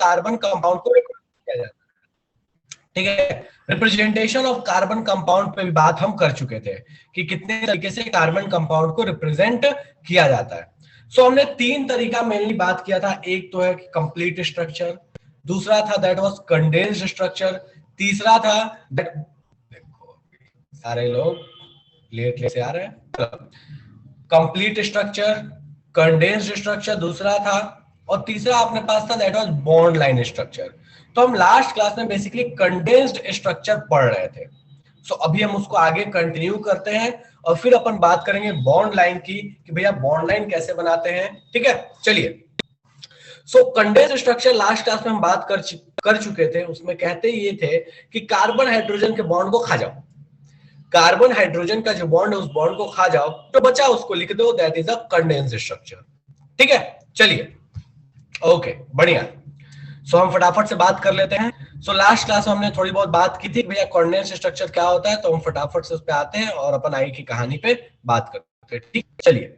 Carbon compound को represent किया जाता है। ठीक है, रिप्रेजेंटेशन ऑफ कार्बन कंपाउंड पे भी बात हम कर चुके थे कि कितने तरीके से कार्बन कंपाउंड को रिप्रेजेंट किया जाता है। सो हमने 3 तरीका मेनली बात किया था। एक तो है कि कंप्लीट स्ट्रक्चर, दूसरा था दैट वाज कंडेंस्ड स्ट्रक्चर, तीसरा था दैट, देखो सारे लोग लेट से आ रहे हैं, कंप्लीट स्ट्रक्चर, कंडेंस्ड स्ट्रक्चर दूसरा था, और तीसरा अपने पास था that was bond line structure. तो हम लास्ट क्लास में बेसिकली कंडेंस्ड स्ट्रक्चर पढ़ रहे थे। सो अभी हम उसको आगे कंटिन्यू करते हैं और फिर अपन बात करेंगे बॉन्ड लाइन की कि भैया बॉन्ड लाइन कैसे बनाते हैं। ठीक है, चलिए। सो कंडेंस्ड स्ट्रक्चर लास्ट क्लास में हम बात कर चुके थे। उसमें कहते ये थे कि कार्बन हाइड्रोजन के बॉन्ड को खा जाओ, कार्बन हाइड्रोजन का जो बॉन्ड है उस बॉन्ड को खा जाओ, तो बचा उसको लिख दो, that is a condensed structure. ठीक है, चलिए, ओके, बढ़िया। सो हम फटाफट से बात कर लेते हैं। सो लास्ट क्लास में हमने थोड़ी बहुत बात की थी भैया कंडेंस्ड स्ट्रक्चर क्या होता है, तो हम फटाफट से उस पे आते हैं और अपन आई की कहानी पे बात करते हैं। ठीक, चलिए।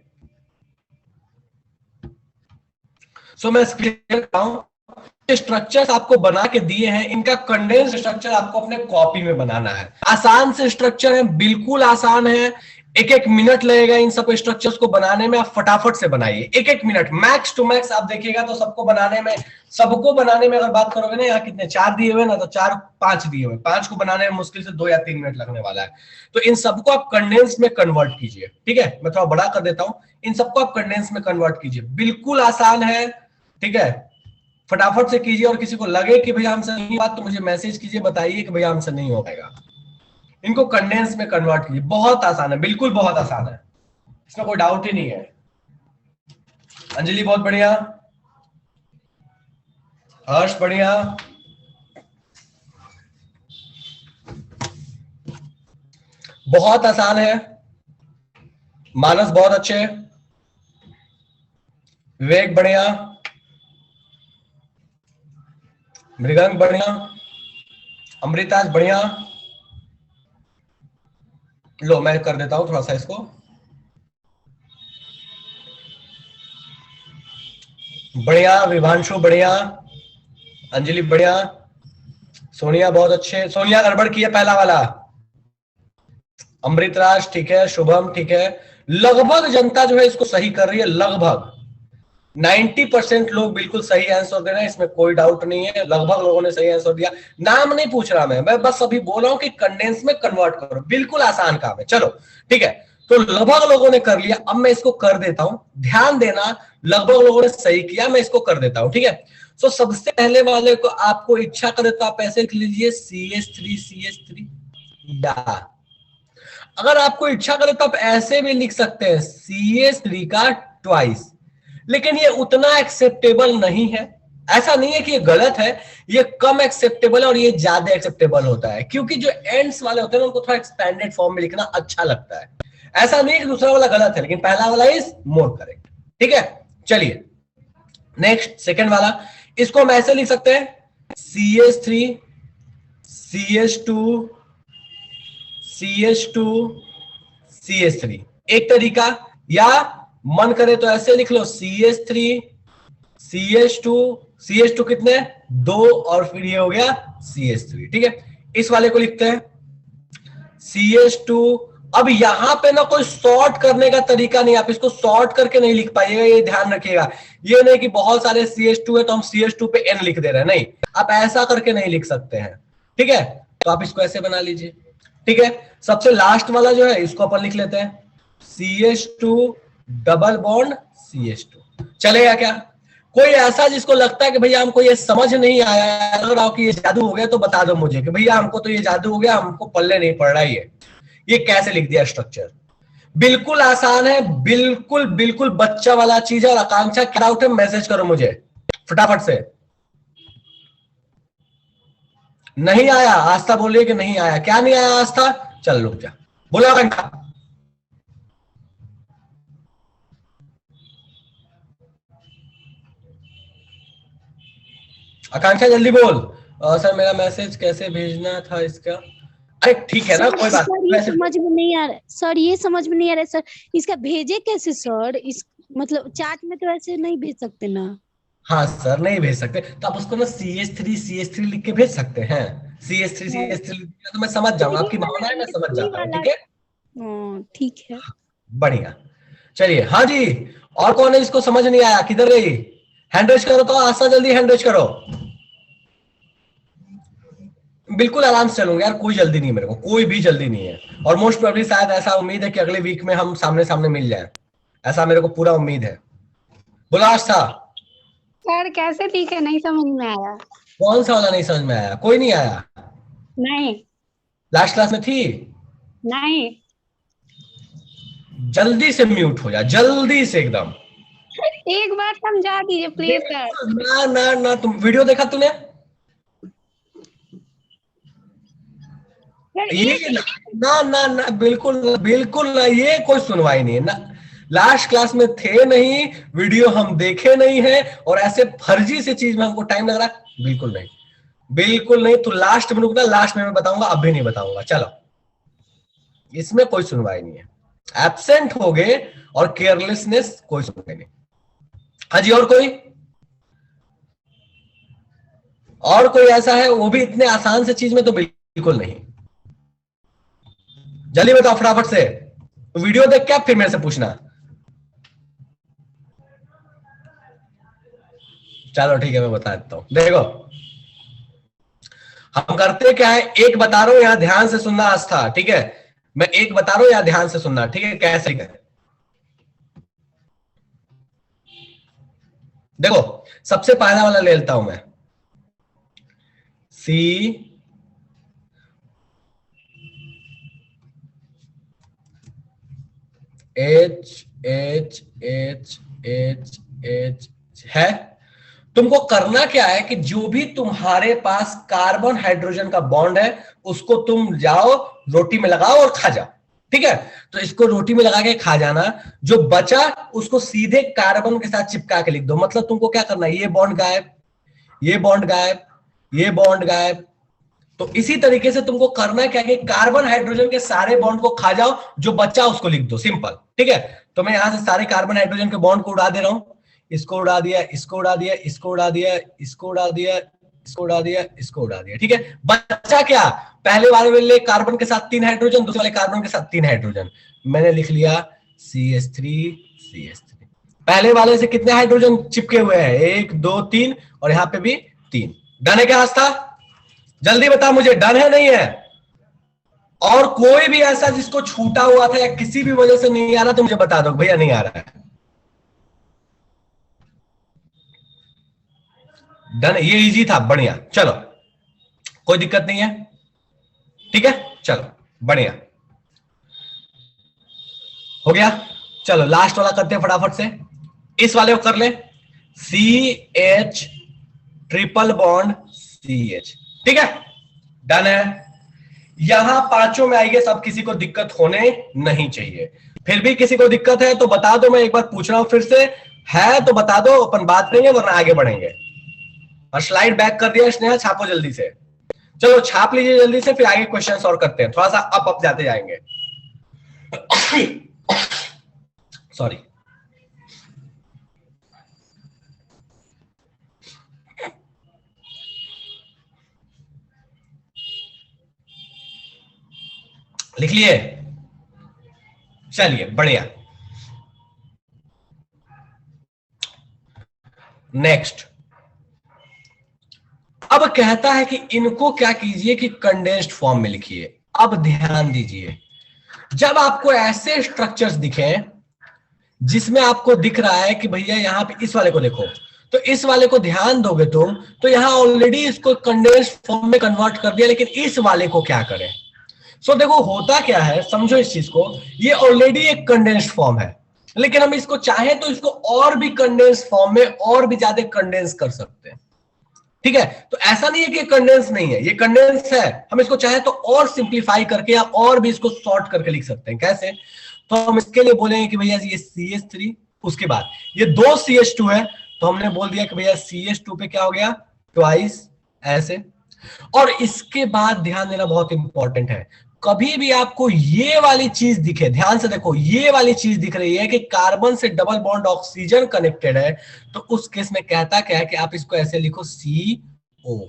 सो मैं स्क्रीन पर स्ट्रक्चर्स आपको बना के दिए हैं, इनका कंडेंस्ड स्ट्रक्चर आपको अपने कॉपी में बनाना है। आसान से स्ट्रक्चर है, बिल्कुल आसान है, 1-1 मिनट लगेगा इन सब स्ट्रक्चर्स को बनाने में। आप फटाफट से बनाइए, 1-1 मिनट मैक्स टू मैक्स। आप देखिएगा तो सबको बनाने में अगर बात करोगे ना, यहाँ कितने 4 दिए हुए ना, तो 4-5 दिए हुए, 5 को बनाने में मुश्किल से 2 या 3 मिनट लगने वाला है। तो इन सबको आप कंडेंस में कन्वर्ट कीजिए। ठीक है, मैं थोड़ा बड़ा कर देता हूं, इन सबको आप कंडेंस में कन्वर्ट कीजिए, बिल्कुल आसान है। ठीक है, फटाफट से कीजिए, और किसी को लगे कि भैया हमसे नहीं बात तो मुझे मैसेज कीजिए, बताइए कि भैया हमसे नहीं हो पाएगा। इनको कंडेंस में कन्वर्ट कीजिए, बहुत आसान है, बिल्कुल बहुत आसान है, इसमें कोई डाउट ही नहीं है। अंजलि बहुत बढ़िया, हर्ष बढ़िया, बहुत आसान है, मानस बहुत अच्छे, विवेक बढ़िया, मृगंक बढ़िया, अमृताज बढ़िया। लो मैं कर देता हूं थोड़ा सा इसको, बढ़िया, विभांशु बढ़िया, अंजलि बढ़िया, सोनिया बहुत अच्छे, सोनिया गड़बड़ की है पहला वाला, अमृतराज ठीक है, शुभम ठीक है। लगभग जनता जो है इसको सही कर रही है, लगभग 90% लोग बिल्कुल सही आंसर दे रहे हैं, इसमें कोई डाउट नहीं है। लगभग लोगों ने सही आंसर दिया। नाम नहीं पूछ रहा मैं बस अभी बोल रहा हूं कि कंडेंस में कन्वर्ट करो, बिल्कुल आसान काम है। चलो ठीक है, तो लगभग लोगों ने कर लिया। अब मैं इसको कर देता हूं, ध्यान देना, लगभग लोगों ने सही किया, मैं इसको कर देता हूं। ठीक है, तो सबसे पहले वाले को आपको इच्छा करे तो आप ऐसे लिख लीजिए CH3 या अगर आपको इच्छा करे तो आप ऐसे भी लिख सकते हैं CH3 का ट्वाइस, लेकिन ये उतना एक्सेप्टेबल नहीं है। ऐसा नहीं है कि ये गलत है, ये कम एक्सेप्टेबल है और ये ज्यादा एक्सेप्टेबल होता है, क्योंकि जो एंड्स वाले होते हैं उनको थोड़ा एक्सपेंडेड फॉर्म में लिखना अच्छा लगता है। ऐसा नहीं है कि दूसरा वाला गलत है, लेकिन पहला वाला इज मोर करेक्ट। ठीक है, चलिए नेक्स्ट सेकंड वाला, इसको हम ऐसे लिख सकते हैं CH3 CH2 CH2 CH3 एक तरीका, या मन करे तो ऐसे लिख लो CH3 CH2 कितने 2 और फिर ये हो गया CH3। ठीक है, इस वाले को लिखते हैं CH2। अब यहां पे ना कोई सॉर्ट करने का तरीका नहीं, आप इसको सॉर्ट करके नहीं लिख पाइएगा, ये ध्यान रखिएगा। ये नहीं कि बहुत सारे CH2 है तो हम CH2 पे N लिख दे रहे हैं, नहीं, आप ऐसा करके नहीं लिख सकते हैं। ठीक है, तो आप इसको ऐसे बना लीजिए। ठीक है, सबसे लास्ट वाला जो है इसको अपन लिख लेते हैं CH2 डबल बॉन्ड CH2। चलेगा क्या? कोई ऐसा जिसको लगता है कि भैया हमको ये समझ नहीं आया, लग रहा हो कि ये जादू हो गया, तो बता दो मुझे कि भैया हमको तो ये जादू हो गया, हमको पल्ले नहीं पड़ रहा है ये कैसे लिख दिया स्ट्रक्चर। बिल्कुल आसान है, बिल्कुल बिल्कुल बच्चा वाला चीज है। और आकांक्षा क्या डाउट है मैसेज करो मुझे फटाफट से। नहीं आया? आस्था बोलिए कि नहीं आया। क्या नहीं आया आस्था? चल रुक जा, बोला घंटा। आकांक्षा जल्दी बोल। सर मेरा मैसेज कैसे भेजना था इसका? अरे ठीक है ना, कोई बात नहीं। ये समझ में नहीं आ रहा सर, ये समझ में नहीं आ रहा सर, इसका भेजे कैसे सर? इस मतलब चैट में तो ऐसे नहीं भेज सकते ना। हाँ सर नहीं भेज सकते, तो आप उसको ना CH3 लिख के भेज सकते हैं। CH3 तो मैं समझ जाऊंगा, आपकी भावना है, मैं समझ ये जाता हूँ, वाला। ठीक है। ठीक है। बढ़िया, चलिए हाँ जी। और कौन है जिसको समझ नहीं आया, किधर गई? हैंड रेज करो, तो आशा जल्दी हैंड रेज करो। बिल्कुल आराम से चलूंगा यार, कोई जल्दी नहीं, मेरे को कोई भी जल्दी नहीं है। और मोस्ट प्रोबेबली शायद ऐसा उम्मीद है कि अगले वीक में हम सामने सामने मिल जाए, ऐसा मेरे को पूरा उम्मीद है। बोलो आस्था। सर कैसे ठीक है, नहीं समझ में आया। कौन सा वाला नहीं समझ में आया? कोई नहीं आया? नहीं। लास्ट क्लास में थी? नहीं। जल्दी से म्यूट हो जा, जल्दी से एकदम। एक बार समझा दीजिए प्लीज सर। ना ना ना, तुम वीडियो देखा तूने? सर ये ना ना ना, बिल्कुल बिल्कुल ना, ये कोई सुनवाई नहीं है ना। लास्ट क्लास में थे नहीं, वीडियो हम देखे नहीं है, और ऐसे फर्जी से चीज में हमको टाइम लग रहा है, बिल्कुल नहीं, बिल्कुल नहीं। तो लास्ट में रुकना, लास्ट में मैं बताऊंगा, अभी नहीं बताऊंगा। चलो, इसमें कोई सुनवाई नहीं है। एब्सेंट हो गए और केयरलेसनेस, कोई सुनवाई नहीं। हाँ जी, और कोई ऐसा है? वो भी इतने आसान से चीज में तो बिल्कुल नहीं। जल्दी बताओ फटाफट से, वीडियो देख के आप फिर मेरे से पूछना। चलो ठीक है, मैं बता देता हूं। देखो, हम करते क्या है, एक बता रहा हूं, यहां ध्यान से सुनना आस्था, ठीक है। मैं एक बता रहा हूं, यहां ध्यान से सुनना, ठीक है। कैसे है, देखो, सबसे पहला वाला ले लेता हूं मैं, C H है। तुमको करना क्या है कि जो भी तुम्हारे पास कार्बन हाइड्रोजन का बॉन्ड है, उसको तुम जाओ रोटी में लगाओ और खा जाओ, ठीक है। तो इसको रोटी में लगा के खा जाना, जो बचा उसको सीधे कार्बन के साथ चिपका के लिख दो। मतलब तुमको क्या करना है, ये बॉन्ड गायब, ये बॉन्ड गायब, ये बॉन्ड गायब। तो इसी तरीके से तुमको करना क्या है कि कार्बन हाइड्रोजन के सारे बॉन्ड को खा जाओ, जो बच्चा उसको लिख दो, सिंपल, ठीक है। तो मैं यहां से सारे कार्बन हाइड्रोजन के बॉन्ड को उड़ा दे रहा हूं। इसको उड़ा दिया, इसको उड़ा दिया, इसको उड़ा दिया, इसको उड़ा दिया, इसको उड़ा दिया, इसको उड़ा दिया, ठीक है। बच्चा क्या, पहले वाले कार्बन के साथ 3 हाइड्रोजन, दूसरे वाले कार्बन के साथ 3 हाइड्रोजन। मैंने लिख लिया CH3। पहले वाले से कितने हाइड्रोजन चिपके हुए हैं? 1 2 3, और यहां पे भी 3। डन है क्या आस्था? जल्दी बता मुझे, डन है नहीं है? और कोई भी ऐसा जिसको छूटा हुआ था या किसी भी वजह से नहीं आ रहा, तो मुझे बता दो भैया नहीं आ रहा है। डन, ये इजी था, बढ़िया। चलो, कोई दिक्कत नहीं है, ठीक है। चलो, बढ़िया हो गया। चलो लास्ट वाला करते हैं फटाफट से, इस वाले को कर ले, CH ट्रिपल बॉन्ड CH, ठीक है। डन है। यहां पांचों में आइए, सब किसी को दिक्कत होने नहीं चाहिए। फिर भी किसी को दिक्कत है तो बता दो, मैं एक बार पूछ रहा हूं फिर से, है तो बता दो, अपन बात करेंगे वरना आगे बढ़ेंगे। और स्लाइड बैक कर दिया स्नेहा, छापो जल्दी से, चलो छाप लीजिए जल्दी से, फिर आगे क्वेश्चंस और करते हैं, थोड़ा सा अप जाते जाएंगे। सॉरी। लिख लिए? चलिए बढ़िया। नेक्स्ट, अब कहता है कि इनको क्या कीजिए कि कंडेंस्ड फॉर्म में लिखिए। अब ध्यान दीजिए, जब आपको ऐसे स्ट्रक्चर्स दिखे जिसमें आपको दिख रहा है कि भैया यहां पे इस वाले को देखो, तो इस वाले को ध्यान दोगे तुम, तो यहां ऑलरेडी इसको कंडेंस्ड फॉर्म में कन्वर्ट कर दिया, लेकिन इस वाले को क्या करें? सो देखो होता क्या है, समझो इस चीज को, ये ऑलरेडी एक कंडेंस्ड फॉर्म है, लेकिन हम इसको चाहे तो इसको और भी कंडेंस्ड फॉर्म में और भी ज्यादा कंडेंस कर सकते हैं, ठीक है। तो ऐसा नहीं है कि कंडेंस नहीं है, ये कंडेंस है, हम इसको चाहे तो और सिंप्लीफाई करके या और भी इसको शॉर्ट करके लिख सकते हैं। कैसे? तो हम इसके लिए बोलेंगे कि भैया ये CH3, उसके बाद ये 2 CH2 है, तो हमने बोल दिया कि भैया CH2 पे क्या हो गया, ट्वाइस, ऐसे। और इसके बाद ध्यान देना बहुत इंपॉर्टेंट है, कभी भी आपको ये वाली चीज दिखे, ध्यान से देखो, ये वाली चीज दिख रही है कि कार्बन से डबल बॉन्ड ऑक्सीजन कनेक्टेड है, तो उस केस में कहता क्या है कि आप इसको ऐसे लिखो CO।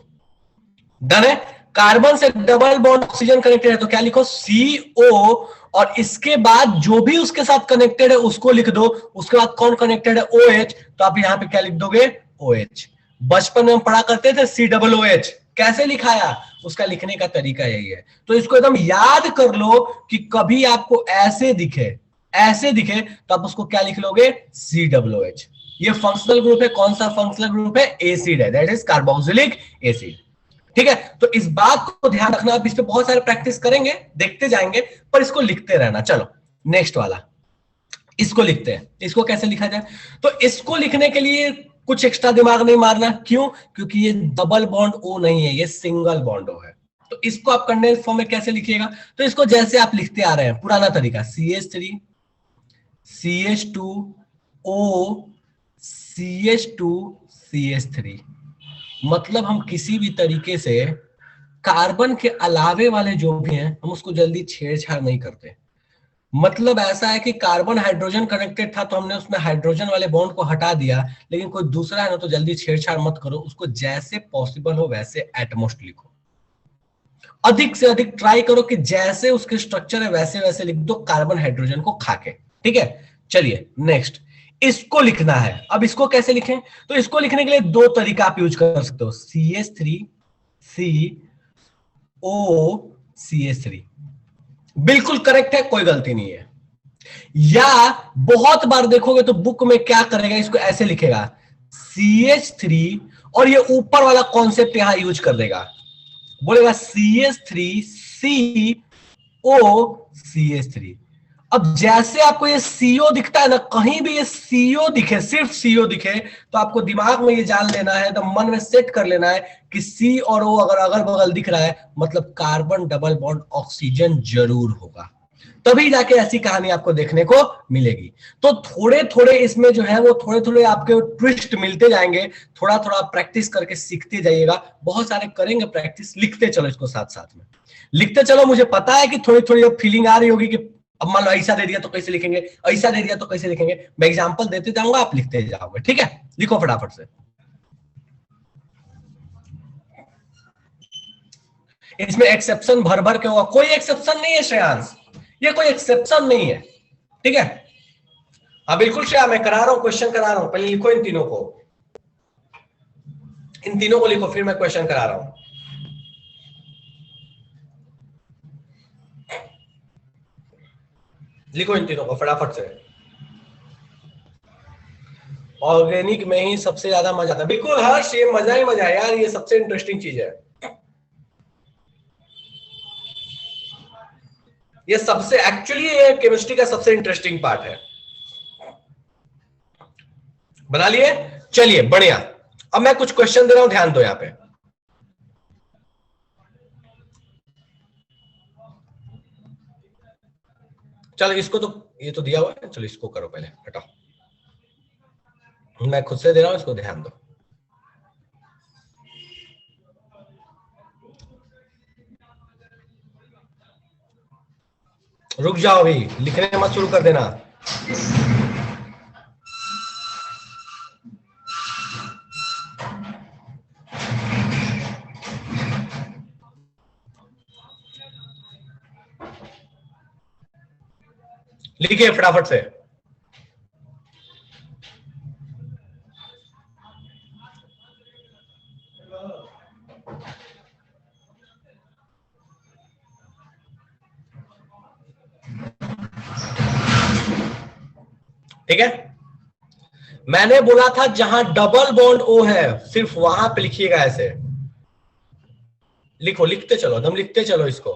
डन है। कार्बन से डबल बॉन्ड ऑक्सीजन कनेक्टेड है तो क्या लिखो CO, और इसके बाद जो भी उसके साथ कनेक्टेड है उसको लिख दो। उसके बाद कौन कनेक्टेड है? OH, तो आप यहां पे क्या लिख दोगे? OH। बचपन में हम पढ़ा करते थे COOH, कैसे लिखाया? उसका लिखने का तरीका यही है। तो इसको एकदम याद कर लो कि कभी आपको ऐसे दिखे, ऐसे दिखे, तो आप उसको क्या लिख लोगे? COOH। ये फंक्शनल ग्रुप है। कौन सा फंक्शनल ग्रुप है? एसिड है, दैट इज कार्बोक्सिलिक एसिड। ठीक है, तो इस बात को ध्यान रखना। आप इस पे बहुत सारे प्रैक्टिस करेंगे, देखते जाएंगे, पर इसको लिखते रहना। चलो नेक्स्ट वाला, इसको लिखते हैं। इसको कैसे लिखा जाए? तो इसको लिखने के लिए कुछ एक्स्ट्रा दिमाग नहीं मारना। क्यों? क्योंकि ये डबल बॉन्ड O नहीं है, ये सिंगल बॉन्ड O है। तो इसको आप कंडेंस फॉर्म में कैसे लिखिएगा? तो इसको जैसे आप लिखते आ रहे हैं, पुराना तरीका, CH3 CH2O CH2 CH3। मतलब हम किसी भी तरीके से कार्बन के अलावे वाले जो भी हैं, हम उसको जल्दी छेड़छाड़ नहीं करते। मतलब ऐसा है कि कार्बन हाइड्रोजन कनेक्टेड था तो हमने उसमें हाइड्रोजन वाले बॉन्ड को हटा दिया, लेकिन कोई दूसरा है ना, तो जल्दी छेड़छाड़ मत करो। उसको जैसे पॉसिबल हो वैसे एटमोस्ट लिखो। अधिक से अधिक ट्राई करो कि जैसे उसके स्ट्रक्चर है वैसे वैसे लिख दो, कार्बन हाइड्रोजन को खाके। ठीक है, चलिए नेक्स्ट, इसको लिखना है। अब इसको कैसे लिखें? तो इसको लिखने के लिए दो तरीका आप यूज कर सकते हो, CH3 CO CH3। बिल्कुल करेक्ट है, कोई गलती नहीं है। या बहुत बार देखोगे तो बुक में क्या करेगा, इसको ऐसे लिखेगा CH3, और ये ऊपर वाला कॉन्सेप्ट यहां यूज कर देगा, बोलेगा CH3CO CH3। अब जैसे आपको ये CO दिखता है ना, कहीं भी ये CO दिखे, सिर्फ CO दिखे, तो आपको दिमाग में ये जान लेना है, तो मन में सेट कर लेना है कि C और O अगर अगल बगल दिख रहा है, मतलब कार्बन डबल बॉन्ड ऑक्सीजन जरूर होगा। तभी जाके ऐसी कहानी आपको देखने को मिलेगी। तो थोड़े थोड़े इसमें जो है वो थोड़े थोड़े आपके ट्विस्ट मिलते जाएंगे। थोड़ा थोड़ा प्रैक्टिस करके सीखते जाइएगा। बहुत सारे करेंगे प्रैक्टिस, लिखते चलो इसको साथ साथ में, लिखते चलो। मुझे पता है कि थोड़ी थोड़ी फीलिंग आ रही होगी कि अब मान लो ऐसा दे दिया तो कैसे लिखेंगे, ऐसा दे दिया तो कैसे लिखेंगे। मैं एग्जाम्पल देते जाऊंगा, आप लिखते जाओगे। ठीक है, लिखो फटाफट से। इसमें एक्सेप्शन भर भर के होगा, कोई एक्सेप्शन नहीं है श्रेयांश, ये कोई एक्सेप्शन नहीं है। ठीक है, हाँ बिल्कुल श्रेया, मैं करा रहा हूं, क्वेश्चन करा रहा हूं। पहले लिखो इन तीनों को, इन तीनों को लिखो, फिर मैं क्वेश्चन करा रहा हूं। लिखो इन तीनों को फटाफट से। ऑर्गेनिक में ही सबसे ज्यादा मजा आता है। बिल्कुल हर्ष, ये मजा ही मजा है यार, ये सबसे इंटरेस्टिंग चीज है। ये सबसे एक्चुअली ये केमिस्ट्री का सबसे इंटरेस्टिंग पार्ट है। बना लिए? चलिए बढ़िया। अब मैं कुछ क्वेश्चन दे रहा हूं, ध्यान दो यहां पे। चलो इसको तो, ये तो दिया हुआ है, चलो इसको करो पहले, हटाओ। मैं खुद से दे रहा हूं, इसको ध्यान दो। रुक जाओ, अभी लिखने मत शुरू कर देना। लिखिए फटाफट से। ठीक है, मैंने बोला था जहां डबल बॉन्ड O है सिर्फ वहां पे लिखिएगा ऐसे। लिखो, लिखते चलो, एकदम लिखते चलो। इसको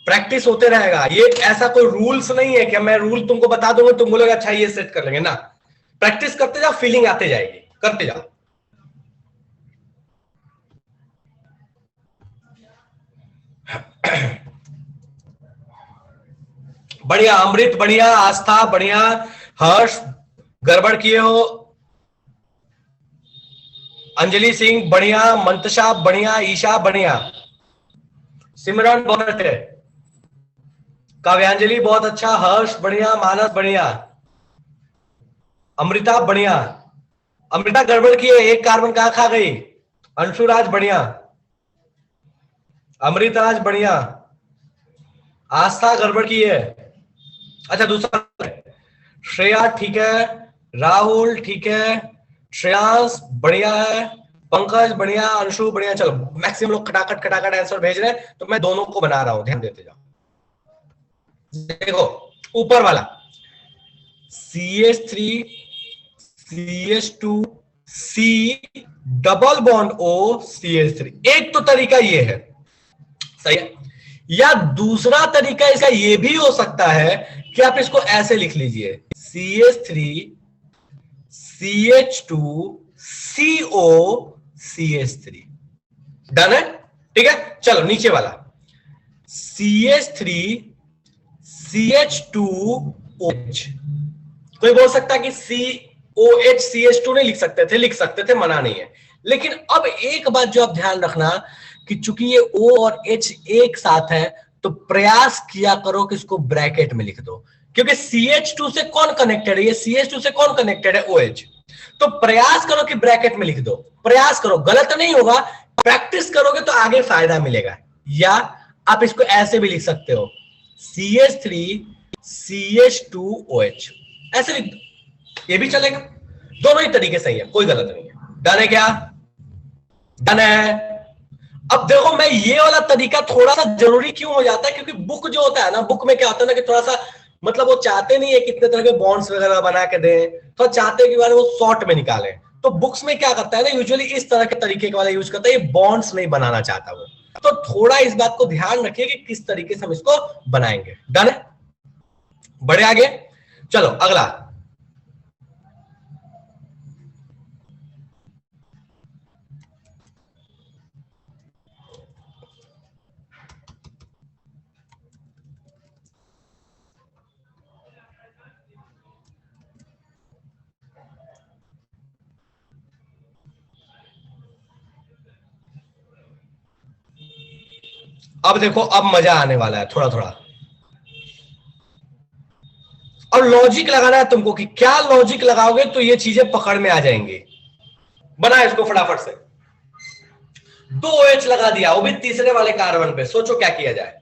प्रैक्टिस होते रहेगा। ये ऐसा कोई रूल्स नहीं है कि मैं रूल तुमको बता दूंगा तुम बोलोगे अच्छा ये सेट कर लेंगे ना। प्रैक्टिस करते जाओ, फीलिंग आते जाएगी, करते जाओ। बढ़िया अमृत, बढ़िया आस्था, बढ़िया हर्ष, गड़बड़ किए हो। अंजलि सिंह बढ़िया, मंतशा बढ़िया, ईशा बढ़िया, सिमरन बहुत है। काव्यांजलि बहुत अच्छा, हर्ष बढ़िया, मानस बढ़िया, अमृता बढ़िया। अमृता गड़बड़ की है, एक कार्बन कहां खा गई? अंशुराज बढ़िया, अमृतराज बढ़िया, आस्था गड़बड़ की है। अच्छा दूसरा, श्रेया ठीक है, राहुल ठीक है, श्रेयांश बढ़िया है, पंकज बढ़िया, अंशु बढ़िया। चलो मैक्सिमम लोग खटाखट खटाखट आंसर भेज रहे हैं, तो मैं दोनों को बना रहा हूं, ध्यान देते जाओ। देखो ऊपर वाला CH3 CH2 C double bond O CH3, एक तो तरीका ये है, सही है। या दूसरा तरीका इसका ये भी हो सकता है कि आप इसको ऐसे लिख लीजिए, CH3 CH2 CO CH3। Done है, ठीक है। चलो नीचे वाला CH3 CH2OH। कोई बोल सकता है कि COH CH2 नहीं लिख सकते थे, लिख सकते थे, मना नहीं है। लेकिन अब एक बात जो आप ध्यान रखना कि चूंकि ये O और H एक साथ है, तो प्रयास किया करो कि इसको ब्रैकेट में लिख दो, क्योंकि CH2 से कौन कनेक्टेड है? ये CH2 से कौन कनेक्टेड है? OH। तो प्रयास करो कि ब्रैकेट में लिख दो, प्रयास करो, गलत नहीं होगा, प्रैक्टिस करोगे तो आगे फायदा मिलेगा। या आप इसको ऐसे भी लिख सकते हो, CH3 CH2OH, ऐसे लिख दो, ये भी चलेगा। दोनों ही तरीके सही है, कोई गलत नहीं है। डन है क्या? डन है। अब देखो मैं ये वाला तरीका थोड़ा सा जरूरी क्यों हो जाता है, क्योंकि बुक जो होता है ना, बुक में क्या होता है ना कि थोड़ा सा मतलब वो चाहते नहीं है कितने तरह के बॉन्ड्स वगैरह बना के दें, तो चाहते हैं कि वो शॉर्ट में निकालें। तो बुक्स में क्या करता है ना, यूजुअली इस तरह के तरीके वाला यूज करता है, ये बॉन्ड्स नहीं बनाना चाहता वो। तो थोड़ा इस बात को ध्यान रखिए कि किस तरीके से हम इसको बनाएंगे। डन है, बढ़े आगे। चलो अगला, अब देखो अब मजा आने वाला है थोड़ा थोड़ा। और लॉजिक लगाना है तुमको कि क्या लॉजिक लगाओगे तो ये चीजें पकड़ में आ जाएंगी। बना इसको फटाफट से। 2 OH लगा दिया, वो भी तीसरे वाले कार्बन पे। सोचो क्या किया जाए,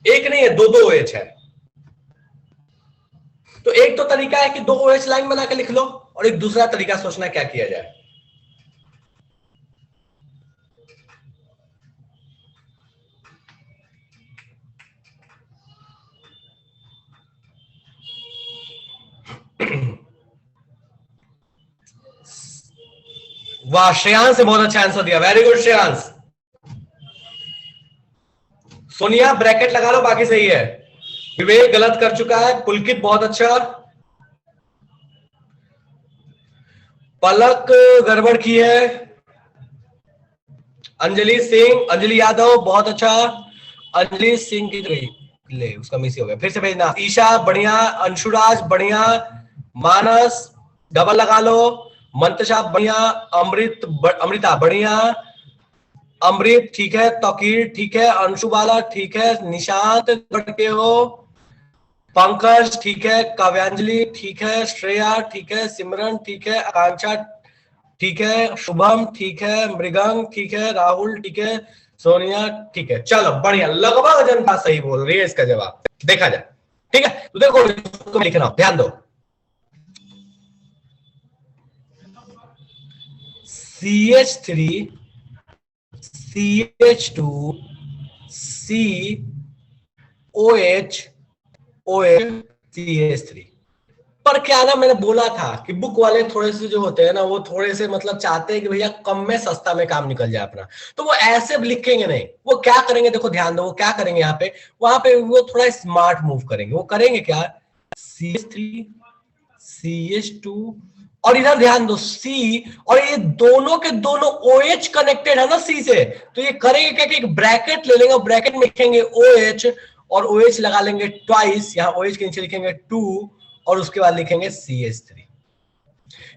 एक नहीं है, दो OH है। तो एक तो तरीका है कि 2 OH लाइन बना के लिख लो, और एक दूसरा तरीका सोचना क्या किया जाए। वाह, श्रेयांश से बहुत अच्छा आंसर दिया, very good Shreyansh. Sonia bracket लगा लो, बाकी सही है। विवेक गलत कर चुका है, पुलकित बहुत अच्छा, पलक गड़बड़ की है, अंजलि सिंह, अंजलि यादव बहुत अच्छा, अंजलि सिंह की ले उसका मिस हो गया, फिर से भेजना। ईशा बढ़िया, अंशुराज बढ़िया, मानस डबल लगा लो, मंतशा बढ़िया, अमृता बढ़िया, अमृत ठीक है, तौकीर ठीक है, अंशुबाला ठीक है, निशांत बढ़के हो, पंकज ठीक है, काव्यांजलि ठीक है, श्रेया ठीक है, सिमरन ठीक है, आकांक्षा ठीक है, शुभम ठीक है, मृगंग ठीक है, राहुल ठीक है, सोनिया ठीक है। चलो बढ़िया, लगभग जनता सही बोल रही है इसका जवाब, देखा जाए। ठीक है, तो देखो इसको लिखना, ध्यान दो। CH3 CH2 COH OH CH3। पर क्या ना, मैंने बोला था कि बुक वाले थोड़े से जो होते हैं ना, वो थोड़े से मतलब चाहते हैं कि भैया कम में सस्ता में काम निकल जाए अपना, तो वो ऐसे लिखेंगे नहीं। वो क्या करेंगे, देखो ध्यान दो, वो क्या करेंगे यहाँ पे, वहां पे वो थोड़ा स्मार्ट मूव करेंगे। वो करेंगे क्या, CH3 CH2 और इधर ध्यान दो C, और ये दोनों के दोनों OH कनेक्टेड है ना C से, तो ये करेंगे क्या कि एक ब्रैकेट ले लेंगे, ब्रैकेट में लिखेंगे OH और OH लगा लेंगे ट्वाइस, यहाँ OH के नीचे लिखेंगे 2 और उसके बाद लिखेंगे CH3।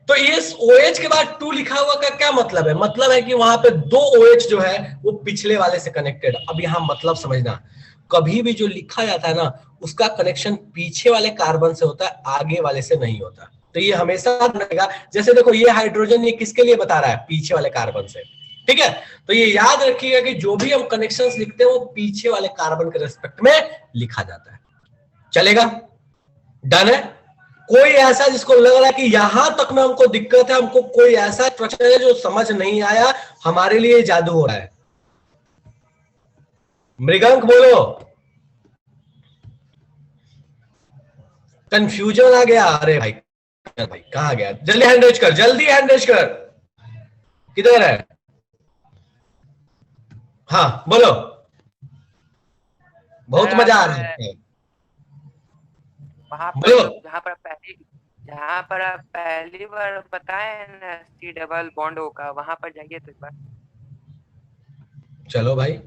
तो ये OH के बाद 2 लिखा हुआ का क्या मतलब है? मतलब है कि वहां पे 2 OH जो है वो पिछले वाले से कनेक्टेड। अब यहां मतलब समझना, कभी भी जो लिखा जाता है ना उसका कनेक्शन पीछे वाले कार्बन से होता है, आगे वाले से नहीं होता। तो ये हमेशा रहेगा। जैसे देखो ये हाइड्रोजन ये किसके लिए बता रहा है, पीछे वाले कार्बन से, ठीक है। तो ये याद रखिएगा कि जो भी हम कनेक्शंस लिखते हैं वो पीछे वाले कार्बन के रिस्पेक्ट में लिखा जाता है। चलेगा, डन है। कोई ऐसा जिसको लग रहा है कि यहां तक में हमको दिक्कत है, हमको कोई ऐसा प्रश्न है जो समझ नहीं आया, हमारे लिए जादू हो रहा है? मृगंक बोलो, कंफ्यूजन आ गया? अरे भाई भाई कहां गया? जल्दी हैंड रेज कर, जल्दी हैंड रेज कर, किधर है? हाँ बोलो, बहुत मजा आ रहा है। वहां बोलो। पर जहाँ पर आप पहली बार बताए ना सी डबल बॉन्ड होगा, वहां पर जाइए तो एक बार। चलो भाई,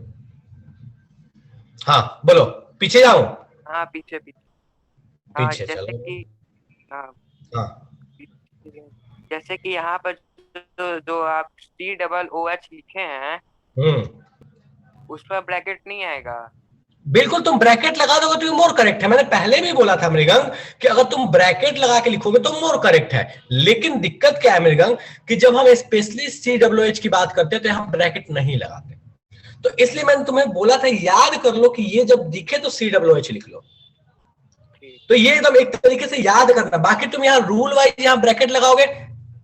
हाँ बोलो, पीछे जाओ। हाँ पीछे पीछे। पीछे जैसे चलो। कि हाँ हाँ जैसे कि यहाँ पर जो आप COOH लिखे हैं उस पर ब्रैकेट नहीं आएगा। बिल्कुल, तुम ब्रैकेट लगा दोगे तो मोर करेक्ट है। मैंने पहले भी बोला था मृगंग कि अगर तुम ब्रैकेट लगा के लिखोगे तो मोर करेक्ट है। लेकिन दिक्कत क्या है मृगंग कि जब हम स्पेशली COOH की बात करते हैं तो हम ब्रैकेट नहीं लगाते। तो इसलिए मैंने तुम्हें बोला था याद कर लो कि ये जब दिखे तो COOH लिख लो। तो ये एकदम एक तरीके से याद करना। बाकी तुम यहाँ रूल वाइज यहाँ ब्रैकेट लगाओगे,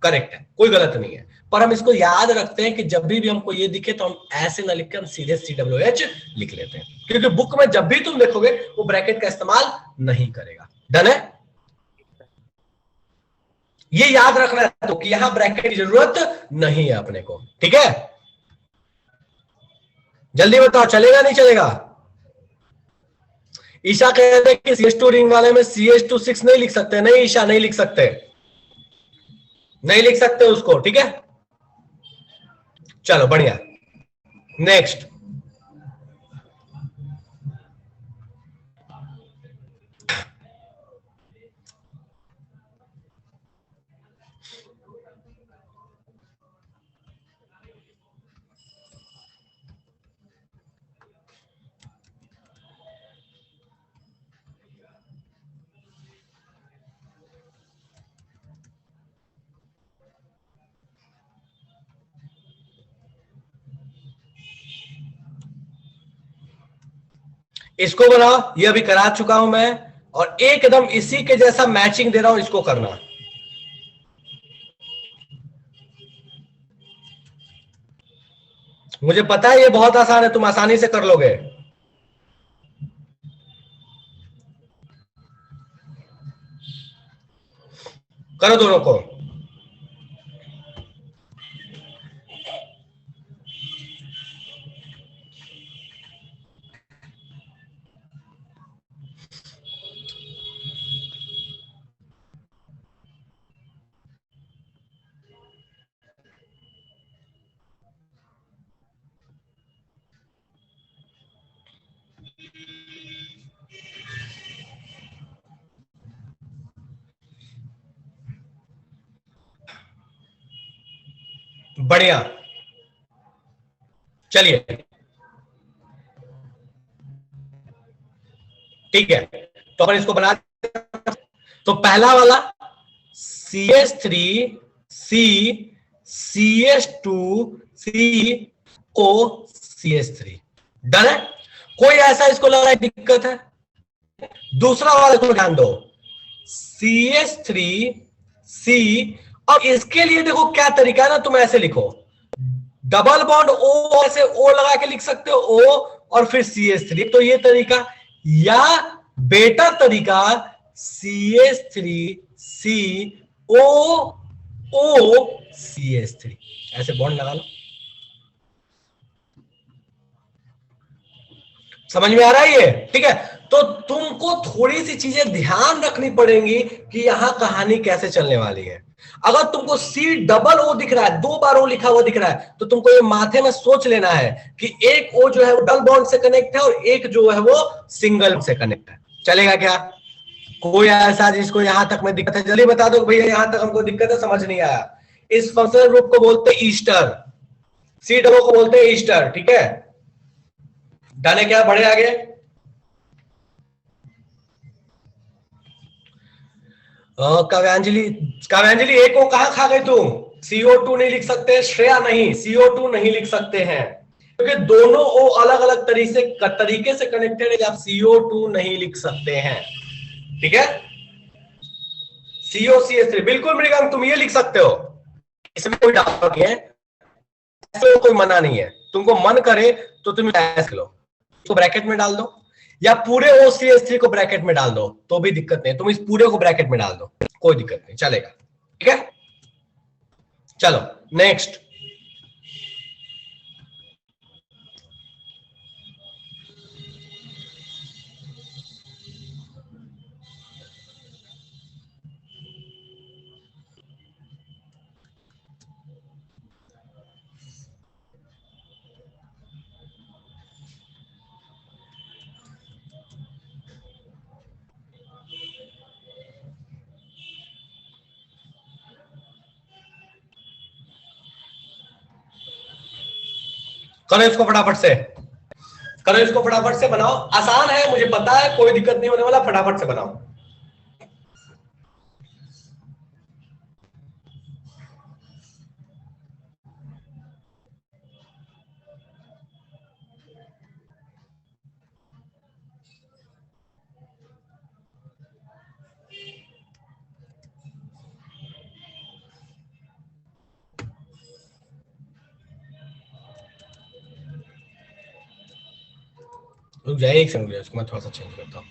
करेक्ट है, कोई गलत नहीं है। पर हम इसको याद रखते हैं कि जब भी हमको ये दिखे तो हम ऐसे ना लिख के हम सीधे COOH लिख लेते हैं, क्योंकि बुक में जब भी तुम देखोगे वो ब्रैकेट का इस्तेमाल नहीं करेगा। डन है? ये याद रखना है तो कि यहां ब्रैकेट की जरूरत नहीं है अपने को, ठीक है। जल्दी बताओ, चलेगा नहीं चलेगा? ईशा कहते हैं कि CH2 रिंग वाले में CH2 6 नहीं लिख सकते। नहीं ईशा, नहीं लिख सकते, नहीं लिख सकते उसको, ठीक है। चलो बढ़िया, नेक्स्ट। इसको बनाओ, ये अभी करा चुका हूं मैं, और एकदम इसी के जैसा मैचिंग दे रहा हूं, इसको करना। मुझे पता है ये बहुत आसान है, तुम आसानी से कर लोगे। करो दोनों को। बढ़िया, चलिए ठीक है। तो अपन इसको बना, तो पहला वाला CH3 C CH2 CO CH3, done है। कोई ऐसा इसको लग रहा है दिक्कत है? दूसरा वाले को ध्यान दो, CH3 C। अब इसके लिए देखो क्या तरीका है ना, तुम ऐसे लिखो, डबल बॉन्ड O, ऐसे O लगा के लिख सकते हो, O और फिर CH3। तो ये तरीका, या बेटर तरीका CH3COO CH3, ऐसे बॉन्ड लगा लो। समझ में आ रहा है ये? ठीक है। तो तुमको थोड़ी सी चीजें ध्यान रखनी पड़ेंगी कि यहां कहानी कैसे चलने वाली है। अगर तुमको COO दिख रहा है, 2 बार O लिखा हुआ दिख रहा है, तो तुमको ये माथे में सोच लेना है कि एक O जो है वो डबल बॉन्ड से कनेक्ट है और एक जो है वो सिंगल से कनेक्ट है। चलेगा क्या? कोई ऐसा जिसको यहां तक में दिक्कत है, जल्दी बता दो भैया यहां तक हमको दिक्कत है, समझ नहीं आया। इस फंक्शनल ग्रुप को बोलते हैं ईस्टर, COO को बोलते हैं ईस्टर, ठीक है। डन है क्या? बढ़े आगे। काव्यांजलि, काव्यांजलि एक को कहां खा गई तुम? CO2 नहीं लिख सकते, श्रेया नहीं, CO2 नहीं लिख सकते हैं क्योंकि दोनों ओ अलग अलग तरीके से कनेक्टेड है, आप CO2 नहीं लिख सकते हैं, ठीक है। COCH3 बिल्कुल मृगांक तुम ये लिख सकते हो, इसमें कोई डाउट नहीं है, तो कोई मना नहीं है, तुमको मन करे तो तुम ऐसे लो, तो ब्रैकेट में डाल दो, या पूरे OCH3 को ब्रैकेट में डाल दो तो भी दिक्कत नहीं, तुम इस पूरे को ब्रैकेट में डाल दो, कोई दिक्कत नहीं, चलेगा, ठीक है। चलो नेक्स्ट, करो इसको फटाफट से, करो इसको फटाफट से बनाओ, आसान है मुझे पता है, कोई दिक्कत नहीं होने वाला, फटाफट से बनाओ। रुक जाए एक सेकंड, इसको मैं थोड़ा सा चेंज करता हूँ।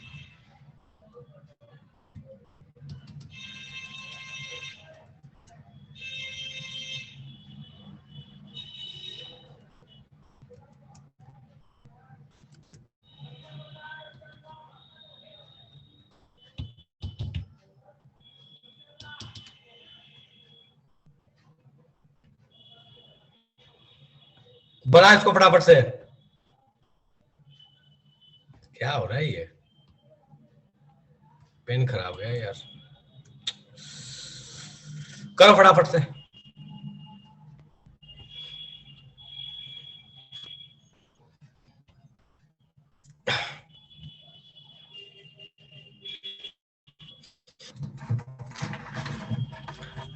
बना इसको फटाफट से, क्या हो रहा है ये, पेन खराब हो गया यार, करो फटाफट से।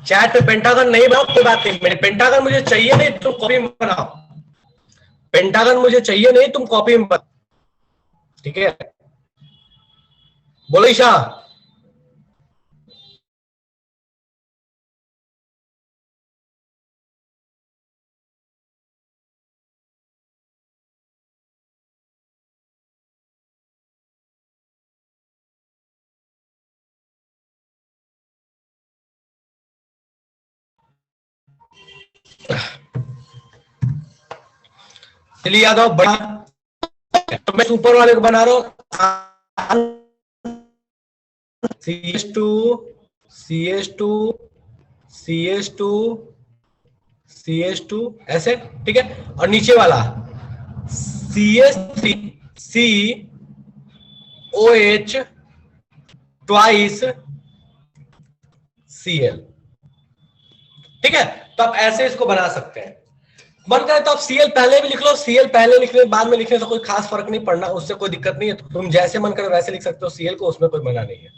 चैट पे पेंटागन नहीं बनाओ कोई बात नहीं, मेरे पेंटागन मुझे चाहिए नहीं, तुम कॉपी में बनाओ, पेंटागन मुझे चाहिए नहीं, तुम कॉपी में बनाओ, ठीक है। बोलो ईशा, चलिए यादव बड़ा, तो मैं ऊपर वाले को बना रहा हूं, CH2 CH2 CH2 CH2 ऐसे, ठीक है, और नीचे वाला CH3 COH ट्वाइस Cl, ठीक है। तो आप ऐसे इसको बना सकते हैं, मन करे तो आप Cl पहले भी लिख लो, Cl पहले लिखने बाद में लिखने से कोई खास फर्क नहीं पड़ना, उससे कोई दिक्कत नहीं है, तुम जैसे मन करे वैसे लिख सकते हो Cl को, उसमें कोई मना नहीं है।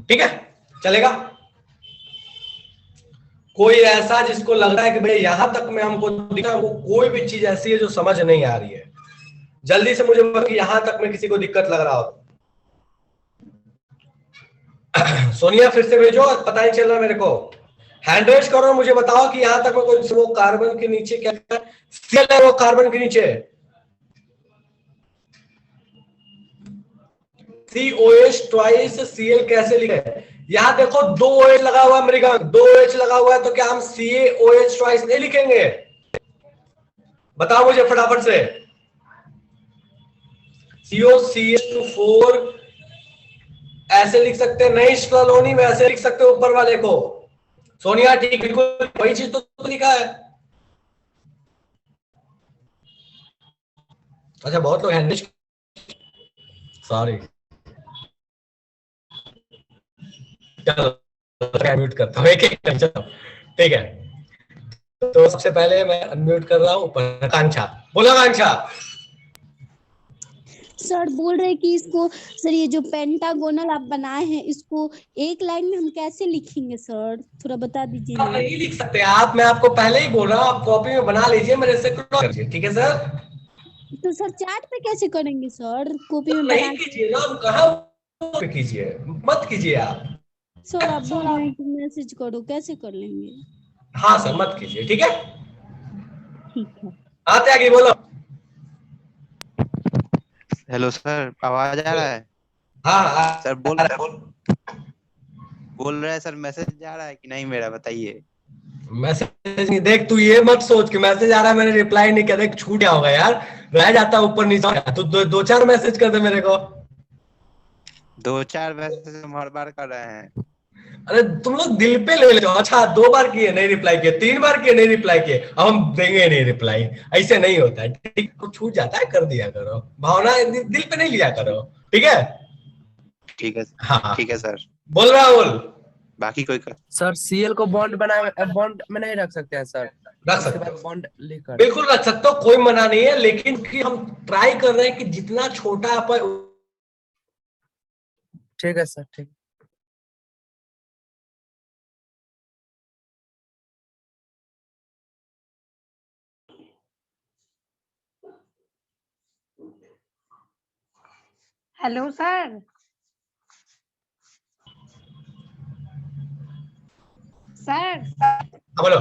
ठीक है, चलेगा। कोई ऐसा जिसको लग रहा है कि भाई यहां तक में हमको दिखा, वो कोई भी चीज ऐसी है जो समझ नहीं आ रही है, जल्दी से मुझे बताओ कि यहां तक में किसी को दिक्कत लग रहा हो। सोनिया फिर से भेजो, पता नहीं चल रहा मेरे को, हैंड रेज करो, मुझे बताओ कि यहां तक में कोई, वो कार्बन के नीचे क्या Cl है, वो कार्बन के नीचे COH ट्वाइस Cl कैसे लिखे? यहां देखो 2 OH लगा हुआ है मृगांक, 2 OH लगा हुआ है, तो क्या हम CaOH ट्वाइस नहीं लिखेंगे? बताओ मुझे फटाफट से। COCH4 ऐसे लिख सकते हैं, नहीं कॉलोनी में ऐसे लिख सकते हो ऊपर वाले को। सोनिया ठीक, बिल्कुल वही चीज तो लिखा है। अच्छा बहुत लोग हैंड, सॉरी, चलो म्यूट करता हूँ एक एक, ठीक है। तो सबसे पहले मैं अनम्यूट कर रहा हूँ आकांक्षा। बोलो आकांक्षा। सर बोल रहे कि इसको सर ये जो पेंटागोनल आप बनाए हैं इसको एक लाइन में हम कैसे लिखेंगे सर, थोड़ा बता दीजिए आप ना। नहीं लिख सकते आप, मैं आपको पहले ही बोल रहा हूँ, आप कॉपी में बना लीजिए, मेरे से क्रॉस कीजिए, ठीक है सर। तो सर चार्ट पे कैसे करेंगे सर, कॉपी में नहीं बना? कीजिए ना, हम कहाँ कीजिए, मत कीजिए आप। सर आप बोल रहे हैं कि मैसेज करो, कैसे कर लेंगे? हाँ सर, मत कीजिए, ठीक है। ठीक है। आते आगे बोलो। हेलो सर, आवाज आ रहा है? हाँ सर बोल बोल रहा है सर, मैसेज जा रहा है कि नहीं मेरा, बताइए। मैसेज नहीं, देख तू ये मत सोच कि मैसेज आ रहा है मैंने रिप्लाई नहीं किया, देख छूट गया होगा यार, रह जाता ऊपर नीचे, तो दो चार मैसेज कर दे मेरे को। 2-4 मैसेज हम हर बार कर रहे हैं। अरे तुम लोग दिल पे ले लेते हो। अच्छा 2 बार किए नहीं रिप्लाई किए, 3 बार किए नहीं रिप्लाई किए, अब हम देंगे नहीं रिप्लाई, ऐसे नहीं होता है, ठीक, कुछ छूट जाता है, कर दिया करो, भावना दिल पे नहीं लिया करो, ठीक है। ठीक है। हाँ ठीक है सर। बोल रहा बोल। बाकी कोई कर... सर सीएल को बॉन्ड बनाए, बॉन्ड में नहीं रख सकते हैं सर? रख उसके सकते बाद हो, बॉन्ड लिखकर। बिल्कुल रख सकते हो, कोई मना नहीं है, लेकिन कि हम ट्राई कर रहे हैं कि जितना छोटा आप। ठीक है सर, ठीक। Hello sir. सर बोलो।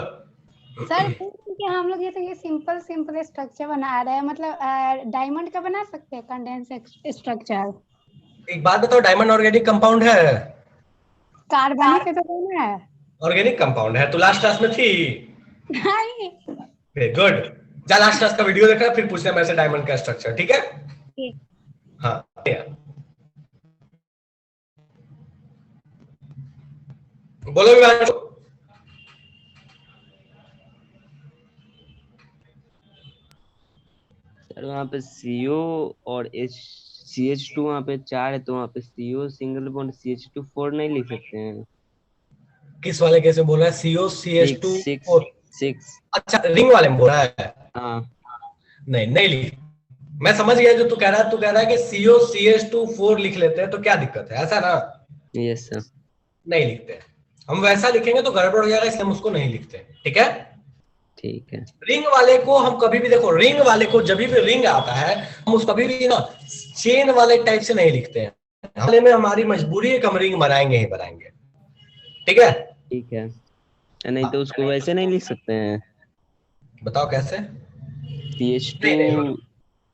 सर कि हम लोग ये सिंपल सिंपल स्ट्रक्चर बना रहे हैं, मतलब डायमंड का बना सकते हैं कंडेंस स्ट्रक्चर? एक बात बताओ, डायमंड ऑर्गेनिक कंपाउंड है? कार्बनिक है तो कौन है? ऑर्गेनिक कंपाउंड है, तो लास्ट क्लास में थी। नहीं। वेरी गुड, जा लास्ट क्लास का वीडियो देखना, फिर पूछना मेरे से डायमंड का स्ट्रक्चर, ठीक है। ठीक। हाँ बोलो विवांशु। सर वहाँ पे CO और CH2 वहाँ पे 4 है, तो वहाँ पे CO सिंगल बॉन्ड CH2 4 नहीं लिख सकते हैं? किस वाले कैसे बोल रहा है? CO CH2 6। अच्छा रिंग वाले में बोल रहा है? हाँ। नहीं नहीं लिख, मैं समझ गया जो तू कह रहा है, तू कह रहा है कि CO CH2 4 लिख लेते हैं तो क्या दिक्कत है, ऐसा ना? Yes sir. नहीं लिखते, हम वैसा लिखेंगे तो गड़बड़ हो जाएगा, इसलिए हम उसको नहीं लिखते, ठीक है। ठीक है। रिंग वाले को हम कभी भी, देखो रिंग वाले को जब भी रिंग आता है हम उसको कभी भी ना चेन वाले टाइप से नहीं लिखते हैं, हाल में हमारी मजबूरी है कि हम रिंग बनाएंगे ही बनाएंगे, ठीक है। ठीक है, नहीं तो उसको वैसे नहीं लिख सकते हैं? बताओ कैसे?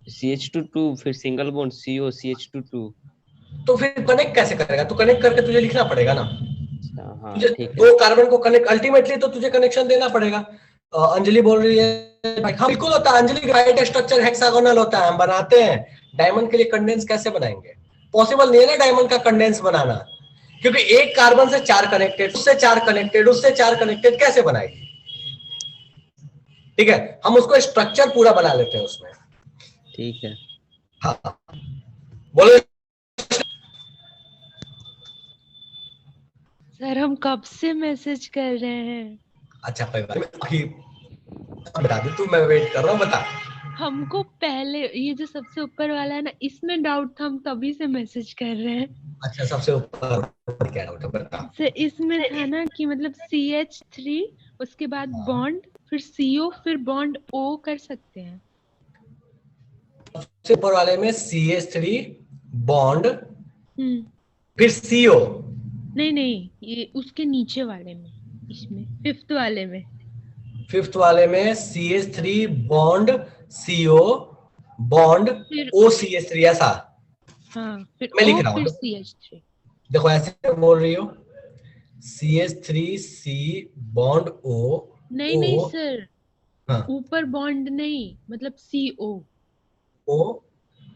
CH2 2 फिर सिंगल बॉन्ड CO CH2 2। तो फिर कनेक्ट कैसे करेगा? तो कनेक्ट करके तुझे लिखना पड़ेगा ना। हाँ तुझे ठीक है। दो कार्बन को कनेक्ट, अल्टीमेटली तो तुझे कनेक्शन देना पड़ेगा। अंजलि बोल रही है भाई, हाँ बिल्कुल होता है, अंजलि ग्राइट स्ट्रक्चर हेक्सागोनल होता है, हम बनाते हैं। डायमंड के लिए कंडेंस कैसे बनाएंगे? पॉसिबल नहीं है ना डायमंड का कंडेंस बनाना, क्योंकि एक कार्बन से 4 कनेक्टेड, उससे 4 कनेक्टेड, उससे 4 कनेक्टेड, कैसे बनाएगी? ठीक है, हम उसको स्ट्रक्चर पूरा बना लेते हैं उसमें। ठीक है। हाँ बोलो। सर हम कब से मैसेज कर रहे हैं? अच्छा कोई बात नहीं, बता दे तू, मैं वेट कर रहा हूँ, बता। हमको पहले ये जो सबसे ऊपर वाला है ना, इसमें डाउट था, हम तभी से मैसेज कर रहे हैं। अच्छा सबसे ऊपर क्या डाउट है, बता। सर इसमें था ना कि मतलब CH3 उसके बाद बॉन्ड, फिर CO, फिर बॉन्ड O कर सकते हैं? सबसे ऊपर वाले में CH3 बॉन्ड, फिर CO। नहीं, ये उसके नीचे वाले में, इसमें फिफ्थ वाले में। फिफ्थ वाले में CH3 बॉन्ड CO बॉन्ड फिर OCH3, ऐसा? हाँ, फिर मैं लिख O रहा हूँ, फिर CH3। देखो ऐसे बोल रही हो, CH3C बॉन्ड O। नहीं सर, हाँ ऊपर बॉन्ड नहीं, मतलब CO।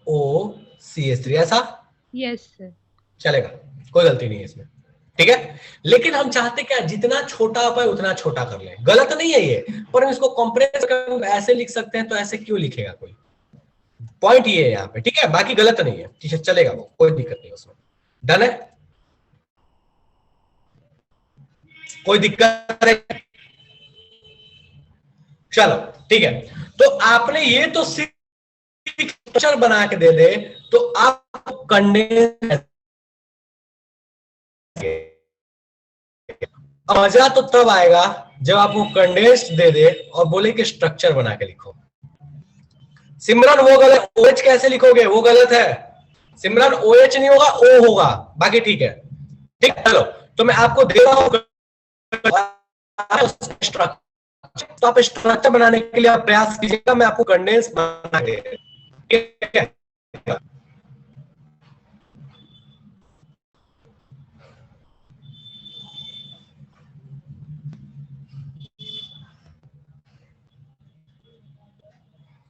OCH3, ऐसा? Yes sir. चलेगा, कोई गलती नहीं है इसमें, ठीक है। लेकिन हम चाहते क्या, जितना छोटा पाए उतना छोटा कर लें, गलत नहीं है ये, पर हम इसको कंप्रेस कर ऐसे लिख सकते हैं, तो ऐसे क्यों लिखेगा कोई? पॉइंट ये है यहाँ पे, ठीक है, बाकी गलत नहीं है, ठीक है, चलेगा वो, कोई दिक्कत नहीं उसमें। डन है, कोई दिक्कत है? चलो ठीक है, तो आपने ये तो स्ट्रक्चर बना के दे दे तो आप कंडेंस, मजा तो तब आएगा जब आपको कंडेंस्ड दे दे और बोले कि स्ट्रक्चर बना के लिखो। सिमरन वो गलत, OH कैसे लिखोगे, वो गलत है सिमरन, OH नहीं होगा, O होगा, बाकी ठीक है। ठीक है, चलो तो मैं आपको दे रहा हूं स्ट्रक्चर, तो आप स्ट्रक्चर बनाने के लिए आप प्रयास कीजिएगा, मैं आपको कंडेंस बना के, ठीक है।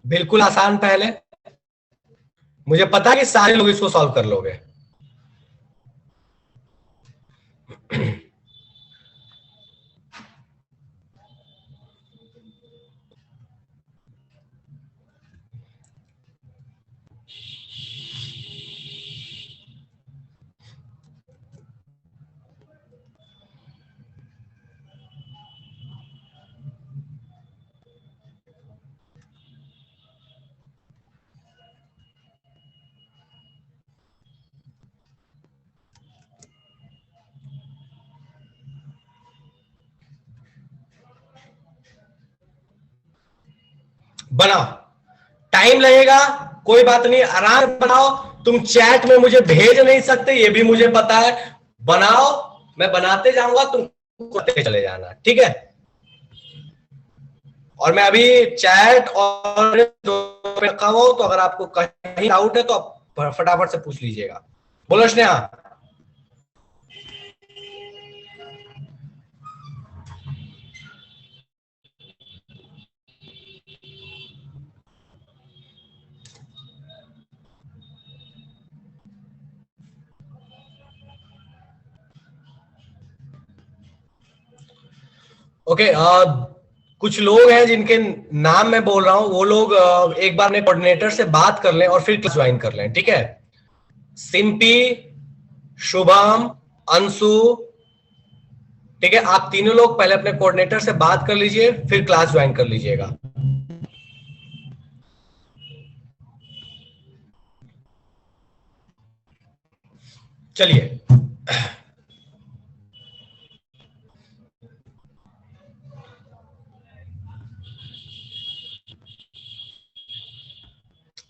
बिल्कुल आसान, पहले मुझे पता है कि सारे लोग इसको सॉल्व कर लोगे। बनाओ, टाइम लगेगा, कोई बात नहीं, आराम से बनाओ। तुम चैट में मुझे भेज नहीं सकते, ये भी मुझे पता है। बनाओ, मैं बनाते जाऊंगा, तुम करते चले जाना, ठीक है। और मैं अभी चैट और रखा हुआ हूं, तो अगर आपको कहीं डाउट है तो आप फटाफट से पूछ लीजिएगा। बोलो स्नेहा। ओके, कुछ लोग हैं जिनके नाम मैं बोल रहा हूं, वो लोग एक बार अपने कोऑर्डिनेटर से बात कर लें और फिर क्लास ज्वाइन कर लें, ठीक है। सिंपी, शुभम, अंशु, ठीक है, आप तीनों लोग पहले अपने कोऑर्डिनेटर से बात कर लीजिए, फिर क्लास ज्वाइन कर लीजिएगा। चलिए,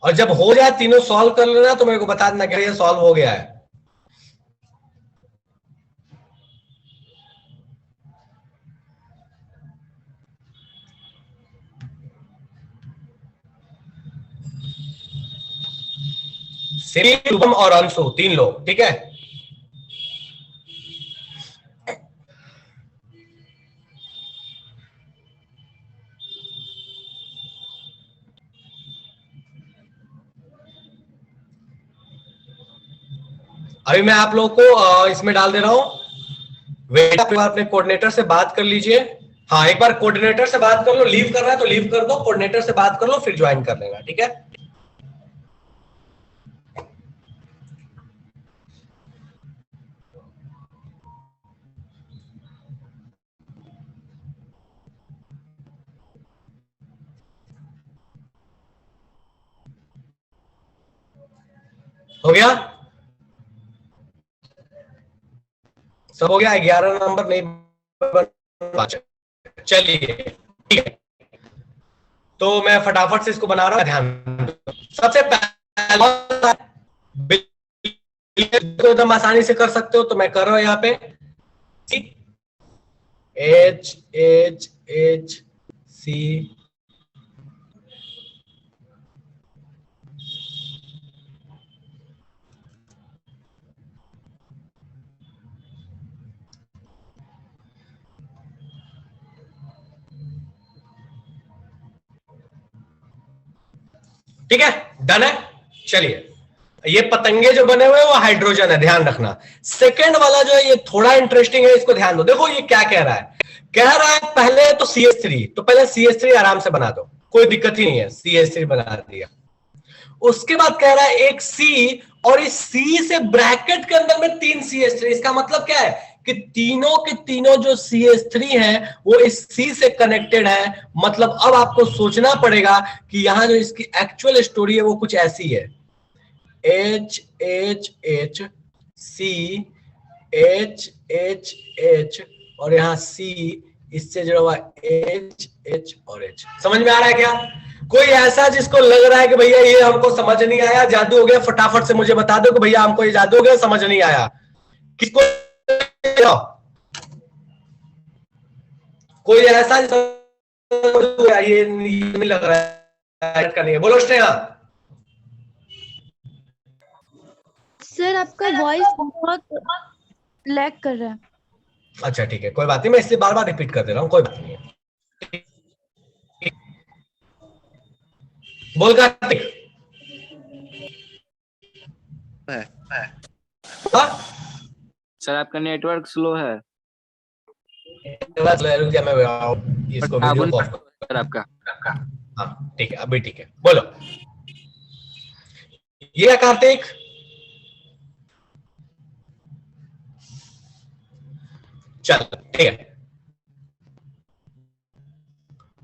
और जब हो जाए तीनों सॉल्व कर लेना तो मेरे को बता देना कि ये सॉल्व हो गया है। सिर्फ शुभम और अंशु, तीन लोग, ठीक है। अभी मैं आप लोगों को इसमें डाल दे रहा हूं। वेट, अपने कोऑर्डिनेटर से बात कर लीजिए। हाँ, एक बार कोऑर्डिनेटर से बात कर लो, लीव कर रहा है तो लीव कर दो, कोऑर्डिनेटर से बात कर लो, फिर ज्वाइन कर लेना, ठीक है। हो गया, सब हो गया। 11 नंबर नहीं, चलिए ठीक है। तो मैं फटाफट से इसको बना रहा हूं, ध्यान। सबसे पहले एकदम आसानी से कर सकते हो, तो मैं कर रहा हूं यहाँ पे H H H C ठीक है, डन है। चलिए, ये पतंगे जो बने हुए हैं वो हाइड्रोजन है, ध्यान रखना। सेकंड वाला जो है ये थोड़ा इंटरेस्टिंग है, इसको ध्यान दो। देखो ये क्या कह रहा है, पहले तो CH3, तो पहले CH3 आराम से बना दो, कोई दिक्कत ही नहीं है, CH3 बना दिया। उसके बाद कह रहा है एक C, और इस C से ब्रैकेट के अंदर में 3 CH3। इसका मतलब क्या है कि तीनों के तीनों जो CH3 है वो इस C से कनेक्टेड है। मतलब अब आपको सोचना पड़ेगा कि यहां जो इसकी एक्चुअल स्टोरी है वो कुछ ऐसी है, HHH C HHH और यहाँ C इससे जुड़ा हुआ HH और H। समझ में आ रहा है क्या? कोई ऐसा जिसको लग रहा है कि भैया ये हमको समझ नहीं आया, जादू हो गया, फटाफट से मुझे बता दो कि भैया हमको ये जादू हो गया, समझ नहीं आया। किसको कोई ऐसा ये नहीं लग रहा है का नहीं है, बोलो स्नेहा। सर आपका वॉइस बहुत लैग कर रहा है। अच्छा ठीक है, कोई बात नहीं, मैं इससे बार बार रिपीट कर दे रहा हूँ, कोई बात नहीं है। बोल कार्तिक। सर आपका नेटवर्क स्लो है। रुक जा, मैं इसको वीडियो को ऑफ सर आपका। हाँ ठीक है, अभी ठीक है, बोलो। ये है कार्तिक। चल ठीक है,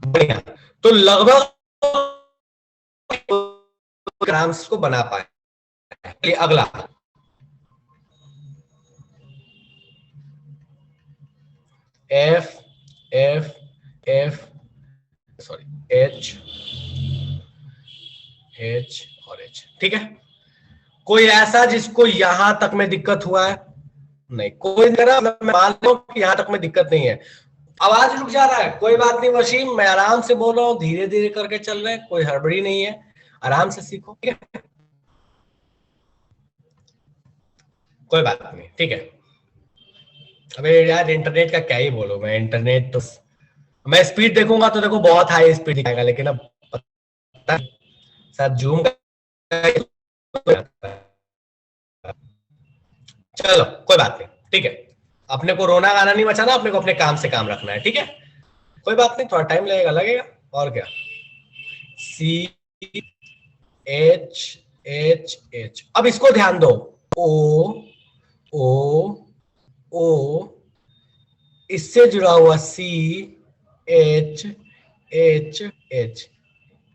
बढ़िया। तो लगभग ग्राम्स को बना पाए। अगला F F F sorry H H और H। ठीक है, कोई ऐसा जिसको यहां तक में दिक्कत हुआ है? नहीं, कोई मैं मान लो कि यहां तक में दिक्कत नहीं है। आवाज रुक जा रहा है, कोई बात नहीं वसीम, मैं आराम से बोल रहा हूँ, धीरे धीरे करके चल रहे हैं, कोई हड़बड़ी नहीं है, आराम से सीखो, ठीक है, कोई बात नहीं, ठीक है। अबे यार इंटरनेट का क्या ही बोलो, मैं इंटरनेट तो मैं स्पीड देखूंगा तो देखो बहुत हाई स्पीड दिखाएगा, लेकिन अब पता शायद जूम चलो कोई बात नहीं, ठीक है। अपने को रोना गाना नहीं बचाना, अपने को अपने काम से काम रखना है, ठीक है, कोई बात नहीं, थोड़ा टाइम लगेगा और क्या। C H H H, अब इसको ध्यान दो, O O O इससे जुड़ा हुआ C H H H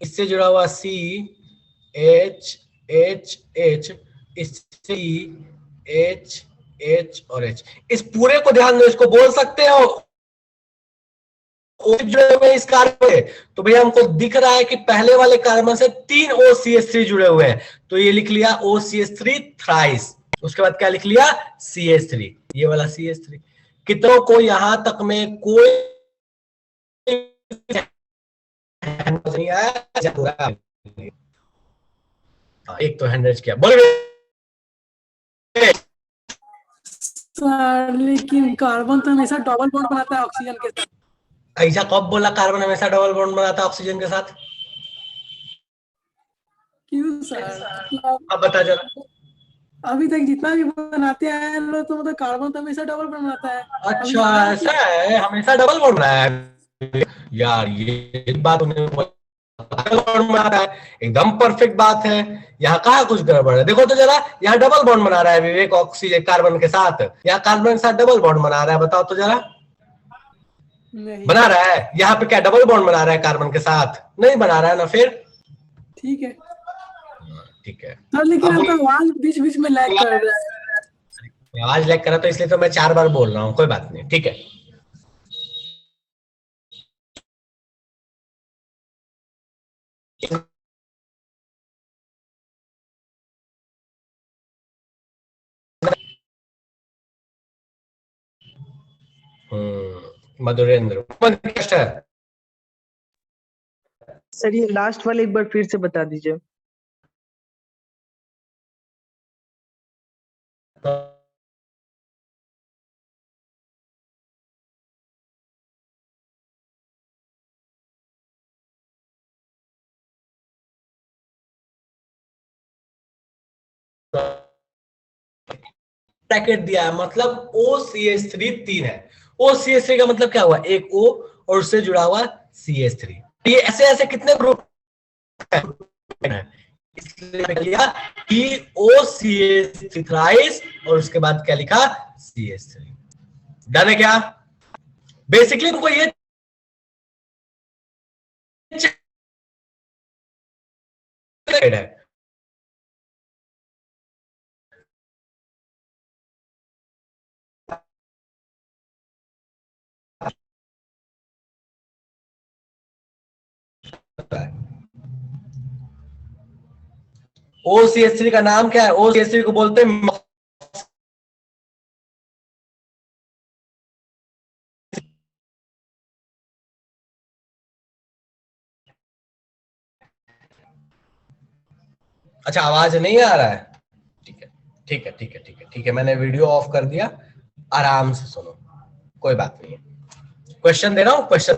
इससे जुड़ा हुआ C H H H इससे H H और H। इस पूरे को ध्यान दो, इसको बोल सकते हो जुड़े हुए इस कार्बन में, तो भैया हमको दिख रहा है कि पहले वाले कार्बन से 3 OCH3 जुड़े हुए हैं, तो ये लिख लिया OCH3 थ्राइस। उसके बाद क्या लिख लिया? CH3, ये वाला CH3। कितनों को यहां तक में कोई नहीं आया? एक तो हैंड रेज किया, बोल सर लेकिन कार्बन तो हमेशा डबल बॉन्ड बनाता है ऑक्सीजन के साथ। ऐसा कब बोला कार्बन हमेशा डबल बॉन्ड बनाता है ऑक्सीजन के साथ? क्यों सर? अब बता जरा। अभी तक जितना भी बनाते आए लोग तो मतलब कार्बन तो हमेशा डबल बॉन्ड बनाता है। अच्छा ऐसा है, हमेशा डबल बॉन्ड बनाया है यार, ये बात उन्हें डबल बॉन्ड बना रहा है, एकदम परफेक्ट बात है। यहाँ कहाँ कुछ गड़बड़ है? देखो तो जरा, यहाँ डबल बॉन्ड बना रहा है विवेक ऑक्सीजन कार्बन के साथ, यहाँ कार्बन के साथ डबल बॉन्ड बना रहा है, बताओ तो जरा। नहीं बना रहा है? यहाँ पे क्या डबल बॉन्ड बना रहा है कार्बन के साथ? नहीं बना रहा है ना, फिर ठीक है ठीक है सर, लेकिन आपका आवाज बीच बीच में लैग कर रहा है। आवाज लैग कर रहा तो इसलिए तो मैं 4 बार बोल रहा हूँ, कोई बात नहीं, ठीक है। मधुरेंद्र सर ये लास्ट वाले एक बार फिर से बता दीजिए। ब्रैकेट दिया है, मतलब OCH3 3 है। OCH3 का मतलब क्या हुआ? एक O और उससे जुड़ा हुआ CH3। ये ऐसे ऐसे कितने ग्रुप है? इसलिए किया कि OCH3 थ्राइस और उसके बाद क्या लिखा? CH3। डन है क्या? बेसिकली तुमको ये है OCH3 का नाम क्या है? OCH3 को बोलते हैं अच्छा, आवाज नहीं आ रहा है? ठीक है ठीक है ठीक है ठीक है ठीक है, मैंने वीडियो ऑफ कर दिया, आराम से सुनो, कोई बात नहीं है। क्वेश्चन दे रहा हूं, क्वेश्चन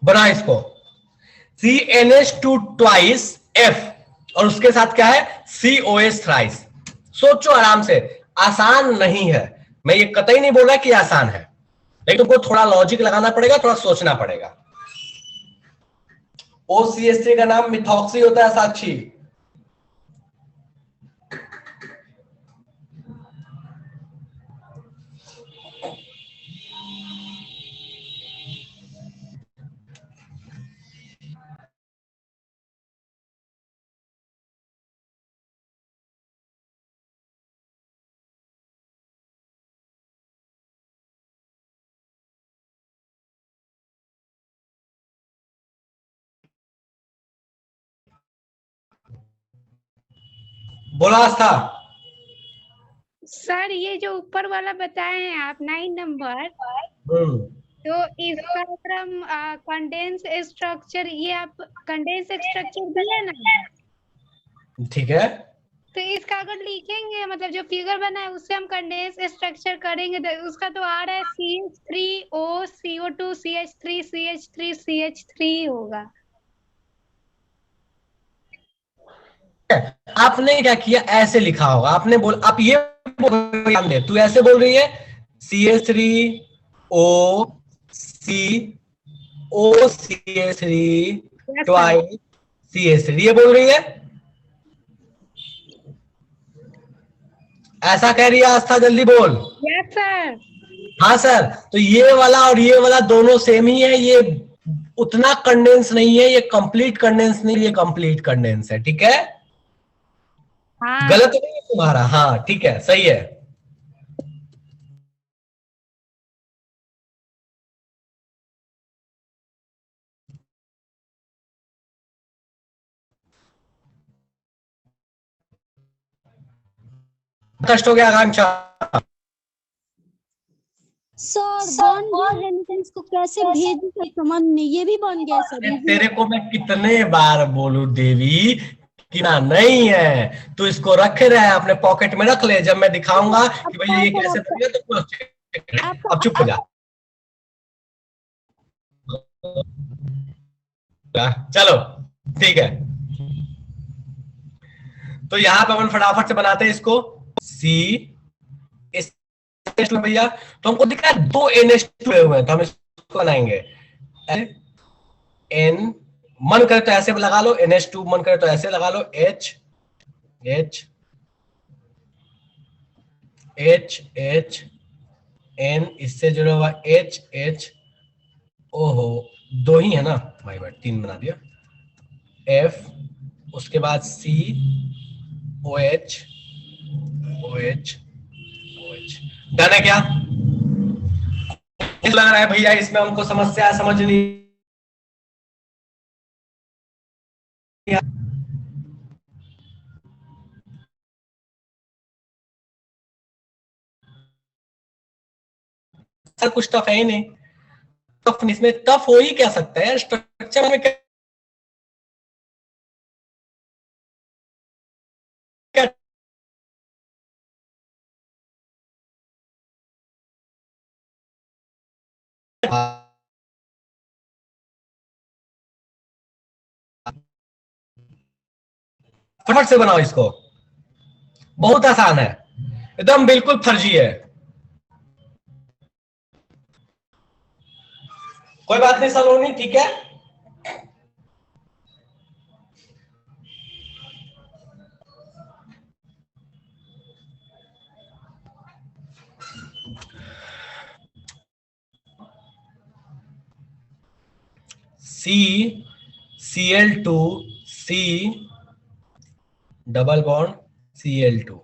बना इसको CnH2 ट्वाइस F और उसके साथ क्या है COH थ्राइस। सोचो आराम से, आसान नहीं है, मैं ये कतई नहीं बोल रहा कि आसान है, लेकिन तुमको थोड़ा लॉजिक लगाना पड़ेगा, थोड़ा सोचना पड़ेगा। OCH3 का नाम मिथॉक्सी होता है साक्षी। बोला था सर ये जो ऊपर वाला बताए हैं आप 9 नंबर, तो इसका फ्रॉम कंडेंस स्ट्रक्चर, ये आप कंडेंस स्ट्रक्चर दिए ना, ठीक है, तो इसका अगर लिखेंगे मतलब जो फिगर बना है उससे हम कंडेंस स्ट्रक्चर करेंगे तो उसका तो आ रहा है CH3O CO2 CH3 CH3 CH3 होगा। आपने क्या किया, ऐसे लिखा होगा, आपने बोल, आप ये ध्यान दे, तू ऐसे बोल रही है CH3O CH3 ट्वाइस CH3, ये बोल रही है, ऐसा कह रही है आस्था, जल्दी बोल। Yes sir. हाँ सर, तो ये वाला और ये वाला दोनों सेम ही है, ये उतना कंडेंस नहीं है, ये कंप्लीट कंडेंस नहीं, ये कंप्लीट कंडेंस है, ठीक है? हाँ। गलत नहीं है तुम्हारा, हाँ ठीक है, सही है। कष्ट हो गया आकांक्षा? सर बन गया है, लेकिन इसको कैसे भेजूं सर समझ नहीं, ये भी बन गया सर। तेरे को मैं कितने बार बोलूं देवी कि ना, नहीं है, तू इसको रखे रहे अपने पॉकेट में, रख ले, जब मैं दिखाऊंगा कि भैया ये कैसे बनेगा तो क्रॉस चेक। अब चुप हो जा, चलो ठीक है। तो यहां पे अपन फटाफट से बनाते हैं इसको। C इस भैया, तो हमको दिख रहा है 2 NH2 हुए हैं, तो हम इसको बनाएंगे N, मन करे तो ऐसे लगा लो, NH2 मन करे तो ऐसे लगा लो, H H H H N, इससे जुड़ा हुआ H H, ओहो 2 ही है ना भाई, 3 बना दिया, F, उसके बाद C OH OH OH। Done है क्या? लग रहा है भैया इसमें हमको समस्या समझ नहीं सर, कुछ टफ है ही नहीं, टफ इसमें टफ हो ही क्या सकता है, स्ट्रक्चर में क्या फटाफट से बनाओ इसको, बहुत आसान है, एकदम बिल्कुल फर्जी है। कोई बात नहीं सलोनी, ठीक है। Cl2 C double bond Cl2,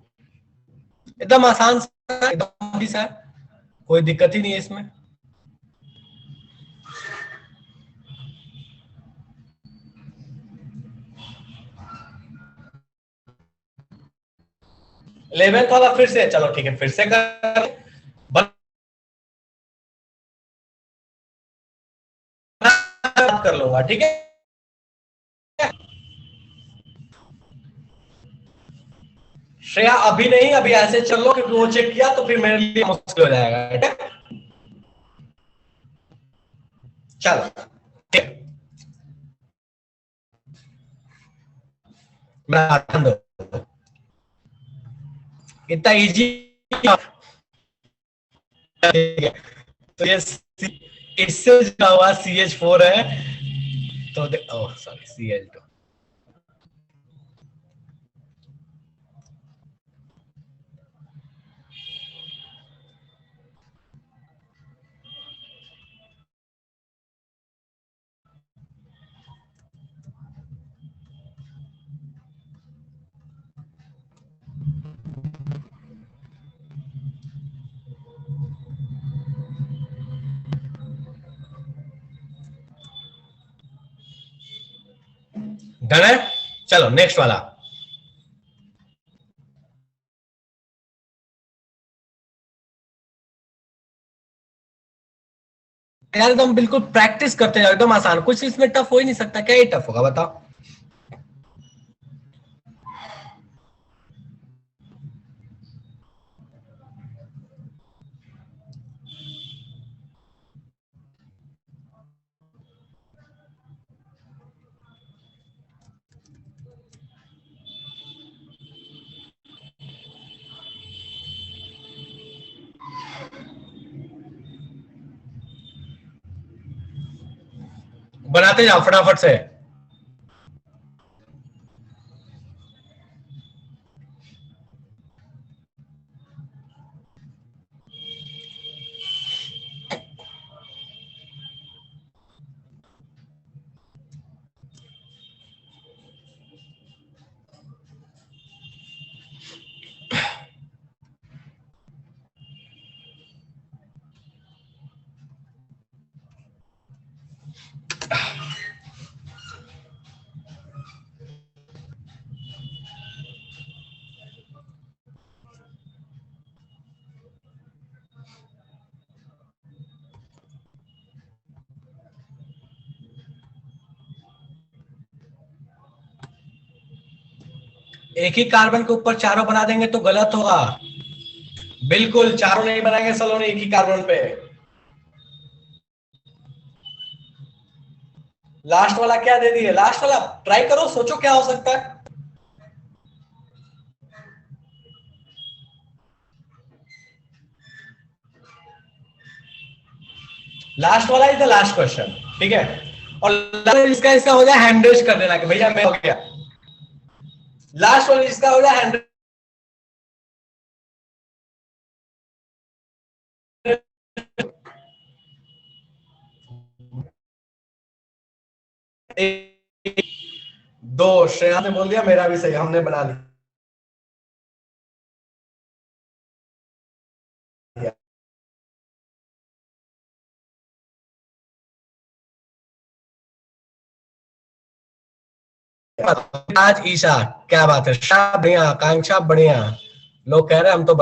एकदम आसान सा, एकदम सा, कोई दिक्कत ही नहीं है इसमें। इलेवेंथ वाला फिर से, चलो ठीक है फिर से कर लूंगा, ठीक है। श्रेया अभी नहीं, अभी ऐसे चलो क्योंकि वो चेक किया तो फिर मेरे लिए मुश्किल हो जाएगा, ठीक है। चलो ठीक, इतना इजी, ठीक है। तो ये इससे जुड़ा हुआ CH4 है, तो ओह सॉरी Cl2। डन है, चलो नेक्स्ट वाला। यार एकदम बिल्कुल प्रैक्टिस करते जाओ, एकदम आसान, कुछ इसमें टफ हो ही नहीं सकता, क्या ही टफ होगा बताओ। बनाते जाओ फटाफट से। एक ही कार्बन के ऊपर चारों बना देंगे तो गलत होगा, बिल्कुल चारों नहीं बनाएंगे सलोनी एक ही कार्बन पे। लास्ट वाला क्या दे दिए, लास्ट वाला ट्राई करो, सोचो क्या हो सकता है। लास्ट वाला इज द लास्ट क्वेश्चन, ठीक है। और इसका इसका हो जाए हैंड रेज कर देना कि भैया मैं हो गया। लास्ट वाला इसका हो जाए हैंड, दो श्रेया ने बोल दिया, मेरा भी सही, हमने बना लिया। आज ईशा क्या बात है, शाह बढ़िया, आकांक्षा बढ़िया, लोग कह रहे हैं हम तो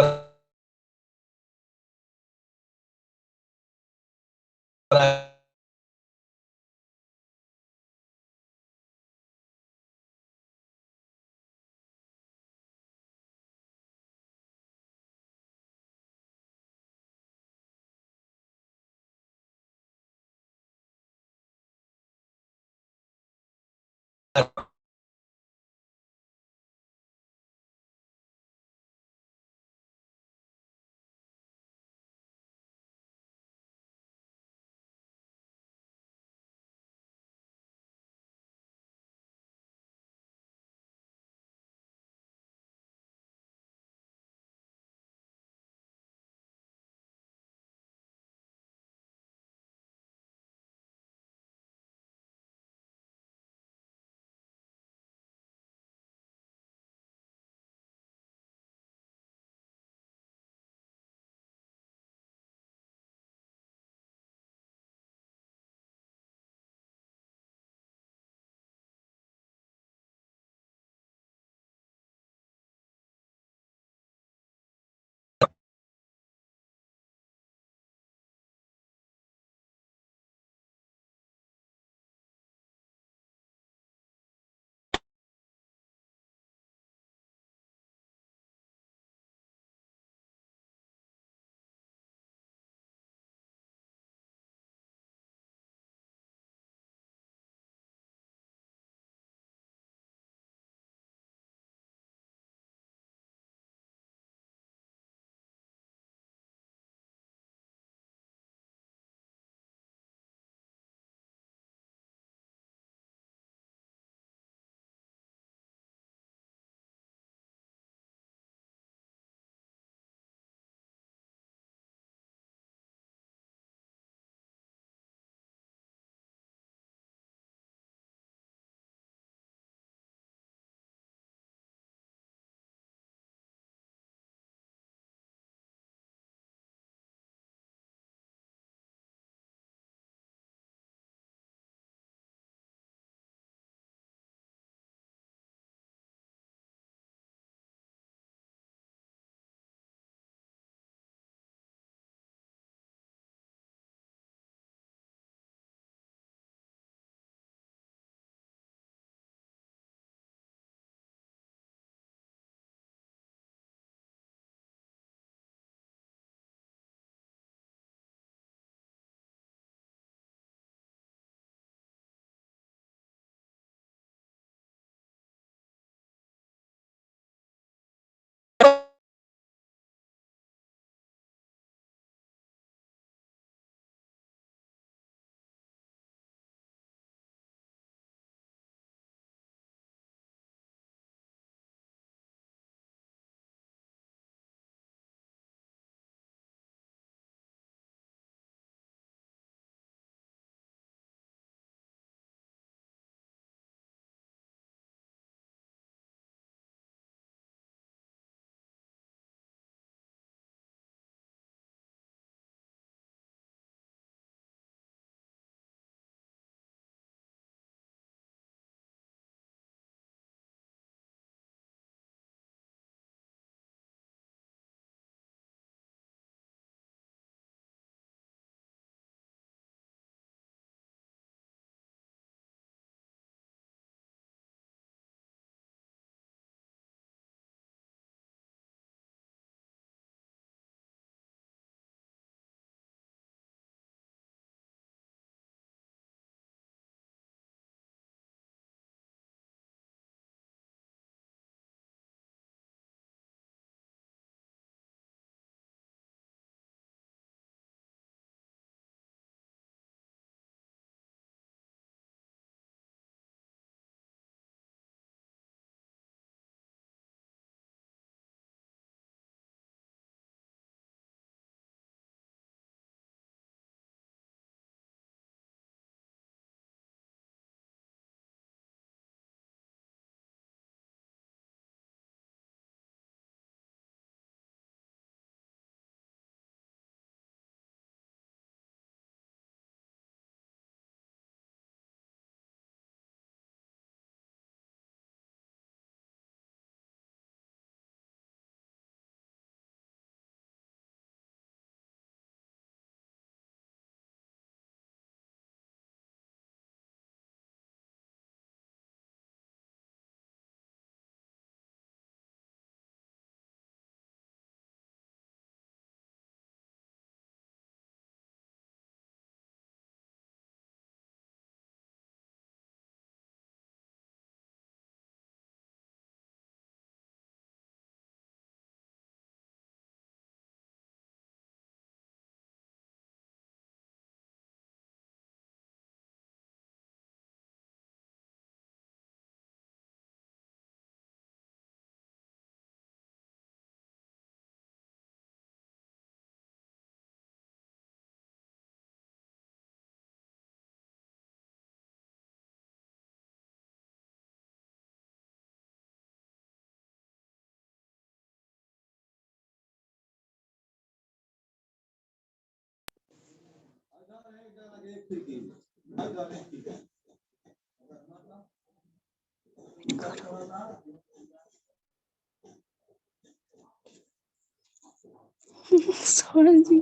सौरभ जी,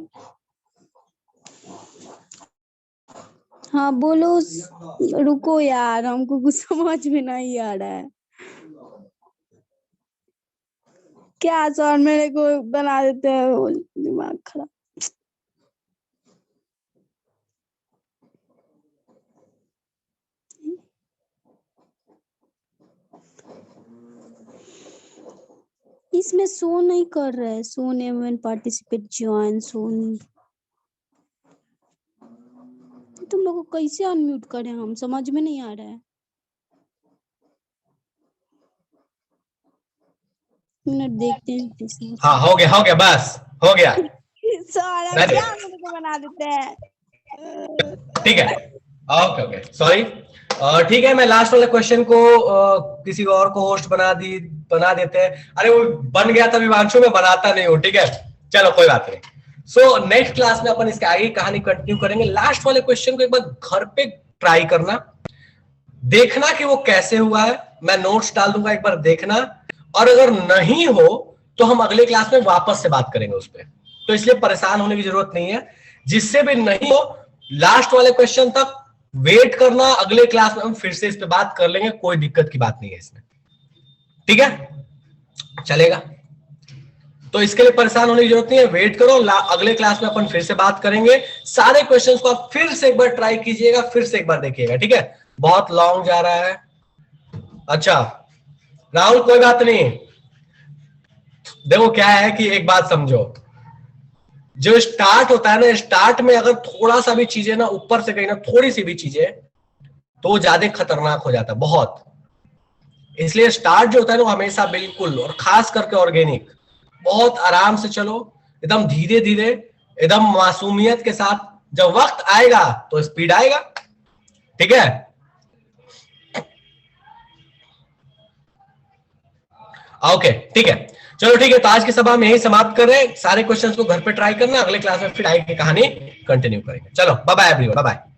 हाँ बोलो। रुको यार, हमको कुछ समझ में नहीं आ रहा है। क्या सर मेरे को बना देते हैं, दिमाग खराब। इसमें शो नहीं कर रहा है, show name participate join show. तुम लोग को कैसे अनम्यूट करें, हम समझ में नहीं आ रहा है। मिनट देखते हैं। हाँ हो गया बस हो गया। सर क्या मेरे को बना देते हैं। ठीक है, ओके सॉरी। ठीक है, मैं लास्ट वाले क्वेश्चन को किसी और को होस्ट बना देते हैं। अरे वो बन गया था विवांशु, में बनाता नहीं हूँ। ठीक है, चलो कोई बात नहीं। सो नेक्स्ट क्लास में अपन इसके आगे कहानी कंटिन्यू करेंगे। लास्ट वाले क्वेश्चन को एक बार घर पे ट्राई करना, देखना कि वो कैसे हुआ है। मैं नोट्स डाल दूंगा, एक बार देखना, और अगर नहीं हो तो हम अगले क्लास में वापस से बात करेंगे उस पर। तो इसलिए परेशान होने की जरूरत नहीं है। जिससे भी नहीं हो, लास्ट वाले क्वेश्चन तक वेट करना, अगले क्लास में हम फिर से इस पे बात कर लेंगे, कोई दिक्कत की बात नहीं है इसमें। ठीक है, चलेगा। तो इसके लिए परेशान होने की जरूरत नहीं है, वेट करो, अगले क्लास में अपन फिर से बात करेंगे। सारे क्वेश्चंस को आप फिर से एक बार ट्राई कीजिएगा, फिर से एक बार देखिएगा। ठीक है, बहुत लॉन्ग जा रहा है। अच्छा राहुल, कोई बात नहीं। देखो क्या है कि एक बात समझो, जो स्टार्ट होता है ना, स्टार्ट में अगर थोड़ा सा भी चीजें ना ऊपर से कहीं ना थोड़ी सी भी चीजें, तो वो ज्यादा खतरनाक हो जाता है बहुत। इसलिए स्टार्ट जो होता है ना, वो हमेशा बिल्कुल, और खास करके ऑर्गेनिक, बहुत आराम से चलो, एकदम धीरे धीरे, एकदम मासूमियत के साथ। जब वक्त आएगा तो स्पीड आएगा। ठीक है, ओके ठीक है, चलो ठीक है। तो आज की सभा में यही समाप्त कर रहे हैं। सारे क्वेश्चंस को घर पे ट्राई करना, अगले क्लास में फिर आगे की कहानी कंटिन्यू करेंगे। चलो bye bye everyone, bye bye.